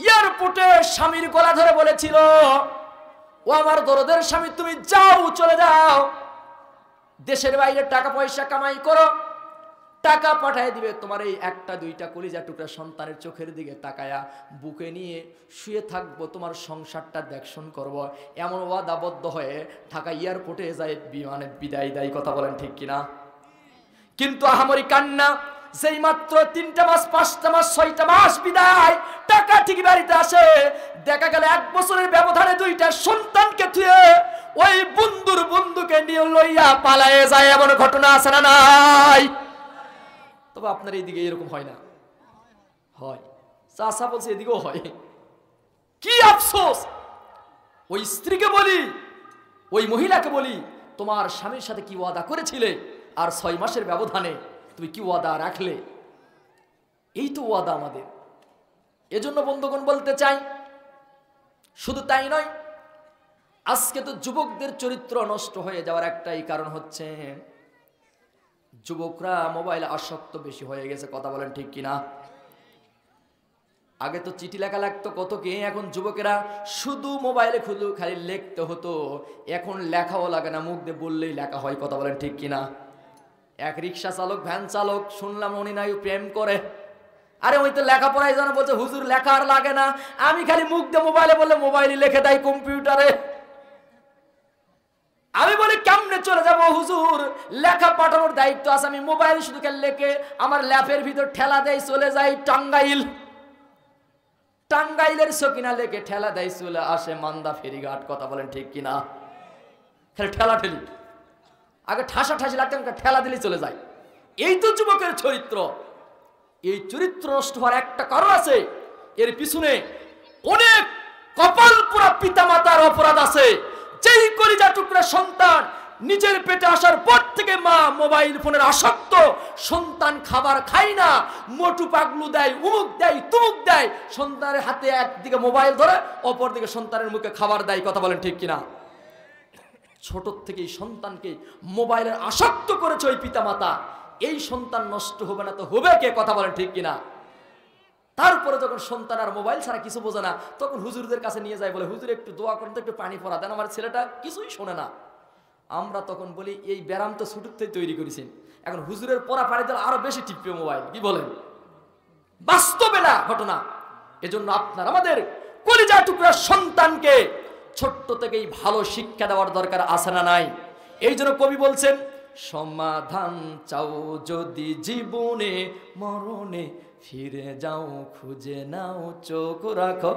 এয়ারপোর্টে স্বামীর গলা ধরে বলেছিল, ও আমার দরদের স্বামী, তুমি যাও, চলে যাও, দেশের বাইরে টাকা পয়সা কামাই করো, টাকা পাঠায় দিবে, তোমার এই একটা দুইটা কলিজা টুকরা সন্তানের চোখের দিকে তাকায়া বুকে নিয়ে শুয়ে থাকবো, তোমার সংসারটা দেখশন করব, এমন ওয়াদাবদ্ধ হয়ে ঢাকা এয়ারপোর্টে যায় বিমানে বিদায় দেয়। কথা বলেন ঠিক কিনা? কিন্তু আহামরি কান্না, যেই মাত্র 3টা মাস 5টা মাস 6টা মাস বিদায়, টাকা ঠিকই বাড়িতে আসে, দেখা গেল 1 বছরের ব্যবধানে 2টা সন্তানকে থুয়ে ওই বন্ধুকে নিয়ে লইয়া পালায়ে যায়। এমন ঘটনা আছে না নাই? তবে আপনার এইদিকে এরকম হয় না? হয়। চাচা বলছে এদিকেও হয়। কি আফসোস! ওই স্ত্রীকে বলি, ওই মহিলাকে বলি, তোমার স্বামীর সাথে কি ওয়াদা করেছিলে, আর 6 মাসের ব্যবধানে তুমি কি ওয়াদা রাখলে? এই তো ওয়াদা আমাদের। এজন্য বন্ধুগণ বলতে চাই, শুধু তাই নয়, আজকে তো যুবকদের চরিত্র নষ্ট হয়ে যাওয়ার একটাই কারণ হচ্ছে যুবকরা মোবাইলে আসক্ত বেশি হয়ে গেছে। কথা বলেন ঠিক কিনা? আগে তো চিঠি লেখা লাগতো কত কে, এখন যুবকেরা শুধু মোবাইলে খালি লিখতে হতো, এখন লেখাও লাগে না, মুখ দিয়ে বললেই লেখা হয়। কথা বলেন ঠিক কিনা? এক রিক্সা চালক, ভ্যান চালক শুনলাম উনি নাই প্রেম করে। আরে ওই তো লেখাপড়াই জানা, বলছে হুজুর লেখা আর লাগে না, আমি খালি মুখ দিয়ে মোবাইলে বললে মোবাইলে লিখে দেয় কম্পিউটারে। আমি বলি কেমনে চলে যাবো হুজুর, লেখা পাঠানোর দায়িত্ব আছে, আমি মোবাইল শুধু লেখে আমার ল্যাপের ভিতর ঠেলা দেয়, চলে যাই টাঙ্গাইলের সকিনা লেখে ঠেলা দেয়, চলে আসে মান্দা ফেরিঘাট। কথা বলেন ঠিক কিনা? খালি ঠেলা ঠেলি, আগে ঠাসা ঠাসি লাগতেন, ঠেলা দিলে চলে যায়। এই তো যুবকের চরিত্র। এই চরিত্র নষ্ট হওয়ার একটা কারণ আছে, এর পিছনে অনেক কপাল পুরা পিতা মাতার অপরাধ আছে। যেই কলিজা টুকরা সন্তান নিজের পেটে আসার পর থেকে মা মোবাইল ফোনের আসক্ত, সন্তান খাবার খায় না, মোটু পাগলু দেয়, উমুক দেয়, তুমুক দেয়, সন্তানের হাতে একদিকে মোবাইল ধরে অপর দিকে সন্তানের মুখে খাবার দেয়। কথা বলেন ঠিক কিনা? ছোট থেকেই সন্তানকে মোবাইলের আসক্ত করেছে ওই পিতামাতা। এই সন্তান নষ্ট হবে না তো হবে কে? কথা বলেন ঠিক কিনা? তারপরে যখন সন্তান আর মোবাইল ছাড়া কিছু বোঝে না, তখন হুজুরদের কাছে নিয়ে যায়, বলে হুজুর একটু দোয়া করেন তো, একটু পানি পড়া দেন, আমার ছেলেটা কিছুই শোনে না। আমরা তখন বলি এই ব্যারাম তো ছোটোর থেকে তৈরি করেছেন, এখন হুজুরের পড়া পানি দিলে আরো বেশি টিপবে মোবাইল। কি বলেন? বাস্তবে না ঘটনা। এজন্য আপনার আমাদের কলিজা টুকরা সন্তানকে ছোট্ট থেকেই ভালো শিক্ষা দেওয়ার দরকার আছে না নাই? এই জন্য কবি বলছেন, সমাধান চাও যদি জীবনে মরণে, ফিরে যাও খুঁজে নাও চোখ রাখো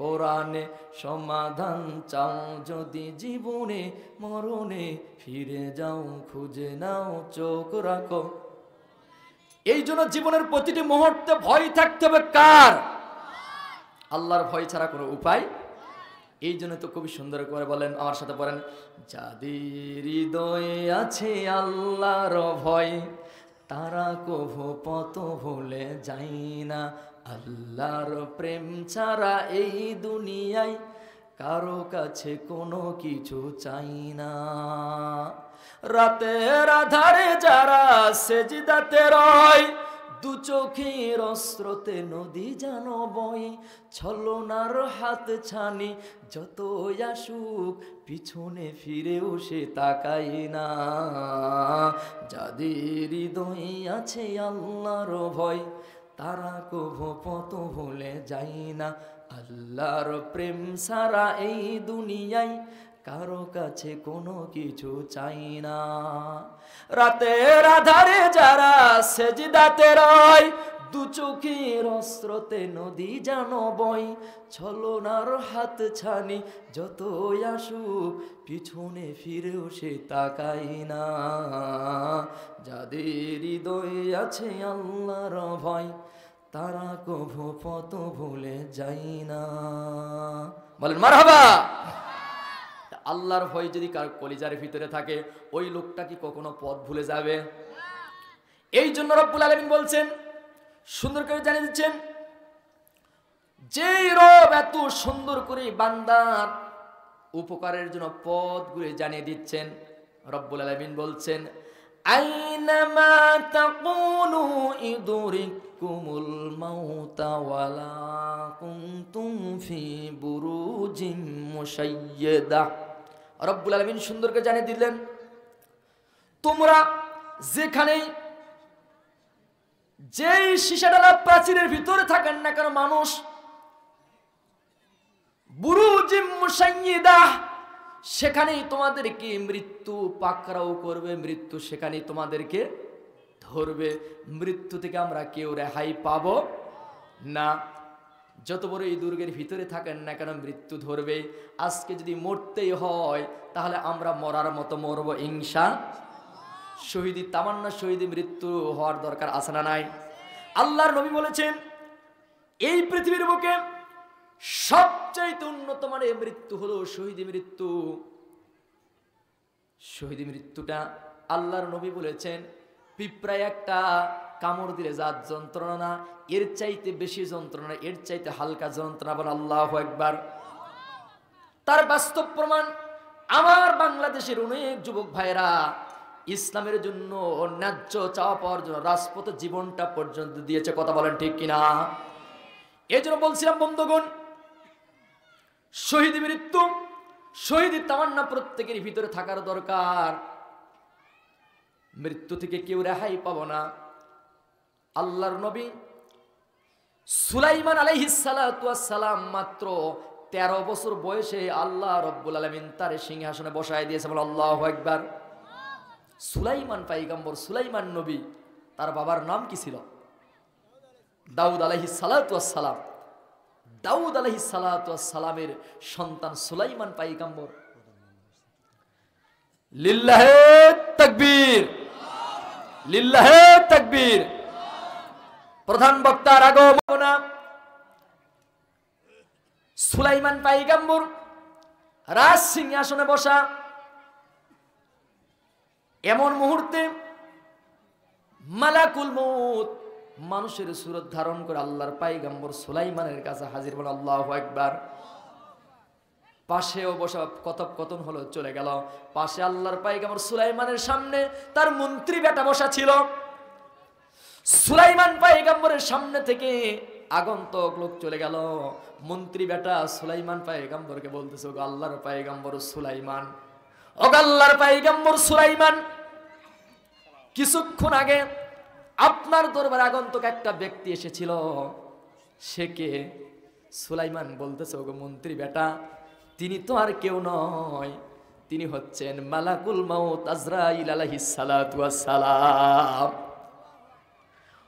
কোরআনে। সমাধান চাও যদি জীবনে মরণে, ফিরে যাও খুঁজে নাও চোখ রাখো। এই জন্য জীবনের প্রতিটি মুহূর্তে ভয় থাকতে হবে কার? আল্লাহর ভয় ছাড়া কোনো উপায়। এই জন্য তো খুবই সুন্দর করে বলেন, আমার সাথে পড়েন, যাদের হৃদয়ে আছে আল্লাহর ভয়, তারা কভু পথ ভুলে যায় না। আল্লাহর প্রেম ছাড়া এই দুনিয়ায় কারো কাছে কোনো কিছু চাই না। রাতের আধারে যারা সেজদাতে রয়, দু চোখের অস্ত্রতে নদী যেন বয়, ছলনার হাত ছানি যত আসুক পিছনে ফিরেও সে তাকায় না। যাদের হৃদয়ে আছে আল্লাহর ভয়, তারা কভু পথ ভুলে যায় না। আল্লাহর প্রেম ছাড়া এই দুনিয়ায় কারো কাছে কোনো কিছু চাই না। রাতের আধারে যারা সেজদাতে রয়, দু চোখের অস্ত্রতে নদী যেন বয়, ছলনার হাত ছানি যত আসুক পিছনে ফিরেও সে তাকায় না। যাদের হৃদয়ে আছে আল্লাহর ভয়, তারা কভু পথ ভুলে যায় না। বলেন মারহাবা। আল্লাহর ভয় যদি কার কলিজার ভিতরে থাকে, ওই লোকটা কি কখনো পথ ভুলে যাবে? এই জন্য রব্বুল আলামিন বলছেন, সুন্দর করে জানিয়ে দিচ্ছেন, যেই রব এত সুন্দর করে বান্দার উপকারের জন্য পথগুলো জানিয়ে দিচ্ছেন, রব্বুল আলামিন বলছেন, আইনামা তাকুনু ইদরিকুমুল মাউতা ওয়ালা কুনতুম ফি বুরুজিম মুশাইয়্যাদা। রব্বুল আলামিন সুন্দর করে জানিয়ে দিলেন, তোমরা যেখানেই যেই সীসাডালা প্রাচীরের ভিতরে থাকেন না কেন মানুষ, বুরুজিম মুশাইয়্যাদা, সেখানেই তোমাদেরকে মৃত্যু পাকড়াও করবে, মৃত্যু সেখানেই তোমাদেরকে ধরবে। মৃত্যু থেকে আমরা কেউ রেহাই পাবো না। যত বড় এই দুর্গের ভিতরে থাকেন না কেন মৃত্যু ধরবে। আজকে যদি মরতেই হয় তাহলে আমরা মরার মতো মরব ইনশাআল্লাহ। শহীদি তামান্না, শহীদি মৃত্যু হওয়ার দরকার আছে না নাই? আল্লাহর নবী বলেছেন, এই পৃথিবীর বুকে সবচেয়ে উন্নত মানের মৃত্যু হলো শহীদি মৃত্যু। শহীদি মৃত্যুটা আল্লাহর নবী বলেছেন, পিঁপড়ায় একটা কামড় দিলে যা যন্ত্রণা, এর চাইতে বেশি যন্ত্রণা, এর চাইতে হালকা যন্ত্রণা। বল আল্লাহু আকবার। তার বাস্তব প্রমাণ আমার বাংলাদেশের অনেক যুবক ভাইরা ইসলামের জন্য ন্যায্য চাওয়া পাওয়ার জন্য রাজপথে জীবনটা পর্যন্ত দিয়েছে। কথা বলেন ঠিক কিনা? এই জন্য বলছিলাম বন্ধুগণ, শহীদ মৃত্যু, শহীদ তামান্না প্রত্যেকের ভিতরে থাকার দরকার। মৃত্যু থেকে কেউ রেহাই পাবো না। আল্লাহর নবী সুলাইমান আলাইহিস সালাতু ওয়াস সালাম মাত্র 13 বছর বয়সে আল্লাহ রব্বুল আলামিন তার সিংহাসনে বসায় দিয়েছে। বলে আল্লাহু আকবার। সুলাইমান পয়গম্বর, সুলাইমান নবী, তার বাবার নাম কি ছিল? দাউদ আলাইহিস সালাতু ওয়াস সালাম। দাউদ আলাইহিস সালাতু ওয়াস সালামের সন্তান সুলাইমান পয়গম্বর। লিল্লাহে তাকবীর, লিল্লাহে তাকবীর। প্রধান বক্তার আগমন। সুলাইমান পয়গম্বর রাজ সিংহাসনে বসা। এমন মুহূর্তে মালাকুল মউত মানুষের সুরত ধারণ করে আল্লাহর পয়গম্বর সুলাইমানের কাছে হাজির হল। আল্লাহু আকবার। পাশেও বসা কথোপকথন হলো, চলে গেল। পাশে আল্লাহর পয়গম্বর সুলাইমানের সামনে তার মন্ত্রী বেটা বসা ছিল। সুলাইমান পয়গম্বরের সামনে থেকে আগন্তুক লোক চলে গেল। মন্ত্রী বেটা সুলাইমান পয়গম্বরকে বলতেছে, ও আল্লাহর পয়গম্বর সুলাইমান, ও আল্লাহর পয়গম্বর সুলাইমান, কিছুক্ষণ আগে আপনার দরবারে আগন্তুক একটা ব্যক্তি এসেছিল, সে কে? সুলাইমান বলতেছে, ওগো মন্ত্রী বেটা, তিনি তো আর কেউ নয়, তিনি হচ্ছেন মালাকুল মাউত আজরাইল আলাইহিস সালাতু ওয়াস সালাম।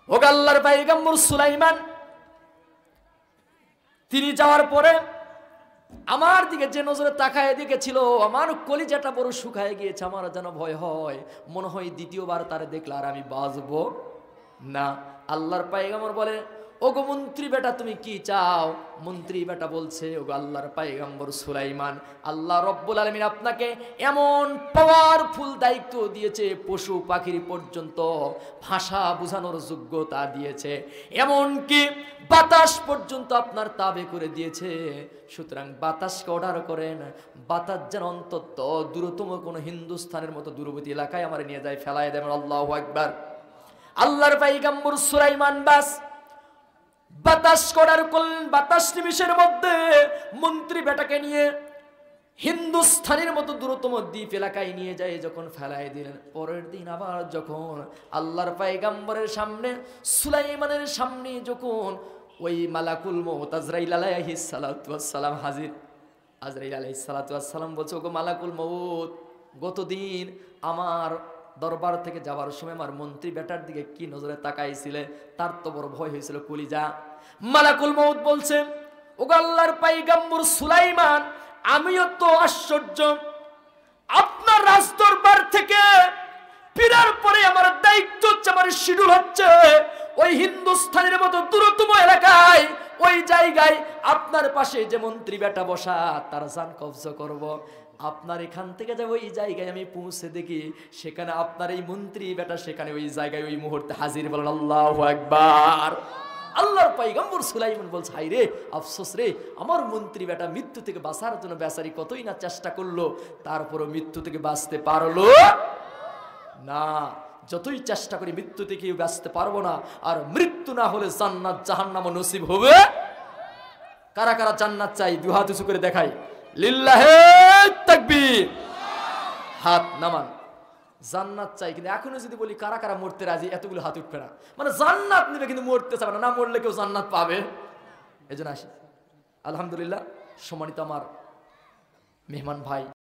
ও আল্লাহর পয়গম্বর সুলাইমান, তিনি যাওয়ার পরে আমার দিকে যে নজরে তাকায় দিকেছিল, আমার কলিজাটা বড় শুকায় গিয়েছে। আমার যেন ভয় হয়, মনে হয় দ্বিতীয়বার তারে দেখলে আর আমি বাঁচবো না। আল্লাহর পয়গম্বর বলে, ওগো মন্ত্রী বেটা, তুমি কি চাও? মন্ত্রী বেটা বলছে, ওগো আল্লাহর পয়গম্বর সুলাইমান, আল্লাহ রব্বুল আলামিন আপনাকে এমন পাওয়ারফুল দায়িত্ব দিয়েছে, পশু পাখির পর্যন্ত ভাষা বোঝানোর যোগ্যতা দিয়েছে, এমনকি বাতাস পর্যন্ত আপনার তাবে করে দিয়েছে। সুতরাং বাতাসকে অর্ডার করেন, বাতাস যেন অন্তত দূরতম কোনো হিন্দুস্তানের মতো দূরবর্তী এলাকায় আমার নিয়ে যায়, ফেলায় দেবেন। আল্লাহু আকবার। আল্লাহর পয়গম্বর সুলাইমান বাস বাতাস অর্ডার করলেন। বাতাস নিমিষের মধ্যে মন্ত্রী বেটাকে নিয়ে হিন্দুস্তানের মতো দূরতম দ্বীপ এলাকায় নিয়ে যায়। যখন ফেলায় দিলেন, পরের দিন আবার যখন আল্লাহর পয়গম্বরের সামনে সুলাইমানের সামনে যখন ওই মালাকুল মউত আজরাইল আলাইহিস সালাতু ওয়াস সালাম হাজির, আজরাইল আলাইহিস সালাতু ওয়াস সালাম বলছে, ওগো মালাকুল মউত, গতদিন আমার দরবার থেকে যাওয়ার সময় আমার মন্ত্রী বেটার দিকে কি নজরে তাকাইছিলে, তার তো বড় ভয় হয়েছিল কলিজা। মালাকুল মউত বলছে, ওগো আল্লাহর পয়গম্বর সুলাইমান, আমিও তো আশ্চর্য, আপনার রাজদরবার থেকে ফেরার পরে আমার দায়িত্ব হচ্ছে, আমার শিডিউল হচ্ছে ওই হিন্দুস্তানের মতো দূরতম এলাকায়, ওই জায়গায় আপনার পাশে যে মন্ত্রী বেটা বসা, তার জান কবজা করব। আপনার এখান থেকে যাবো ওই জায়গায়, আমি পৌঁছে দেখি সেখানে আপনার এই মন্ত্রী বেটা সেখানে ওই জায়গায় ওই মুহূর্তে হাজির। বলেন আল্লাহু আকবার। আল্লাহর পয়গম্বর সুলাইমান বলছে, হাই রে, আফসোস রে, আমার মন্ত্রী বেটা মৃত্যু থেকে বাঁচার জন্য বেচারি কতই না চেষ্টা করলো, তারপরও মৃত্যু থেকে বাঁচতে পারলো না। যতই চেষ্টা করি মৃত্যু থেকে বাঁচতে পারবো না, আর মৃত্যু না হলে জান্নাত জাহান্নাম নসিব হবে। কারা কারা জান্নাত চাই? দুই হাত উঁচু করে দেখাই, লিল্লাহে তাকবীর, হাত নামান। জান্নাত চাই, কিন্তু এখনো যদি বলি কারা কারা মরতে রাজি, এতগুলো হাত উঠবে না। মানে জান্নাত নেবে কিন্তু মরতে চাবে না, না মরলে কেউ জান্নাত পাবে। এই জন্য আসি। আলহামদুলিল্লাহ, সম্মানিত আমার মেহমান ভাই।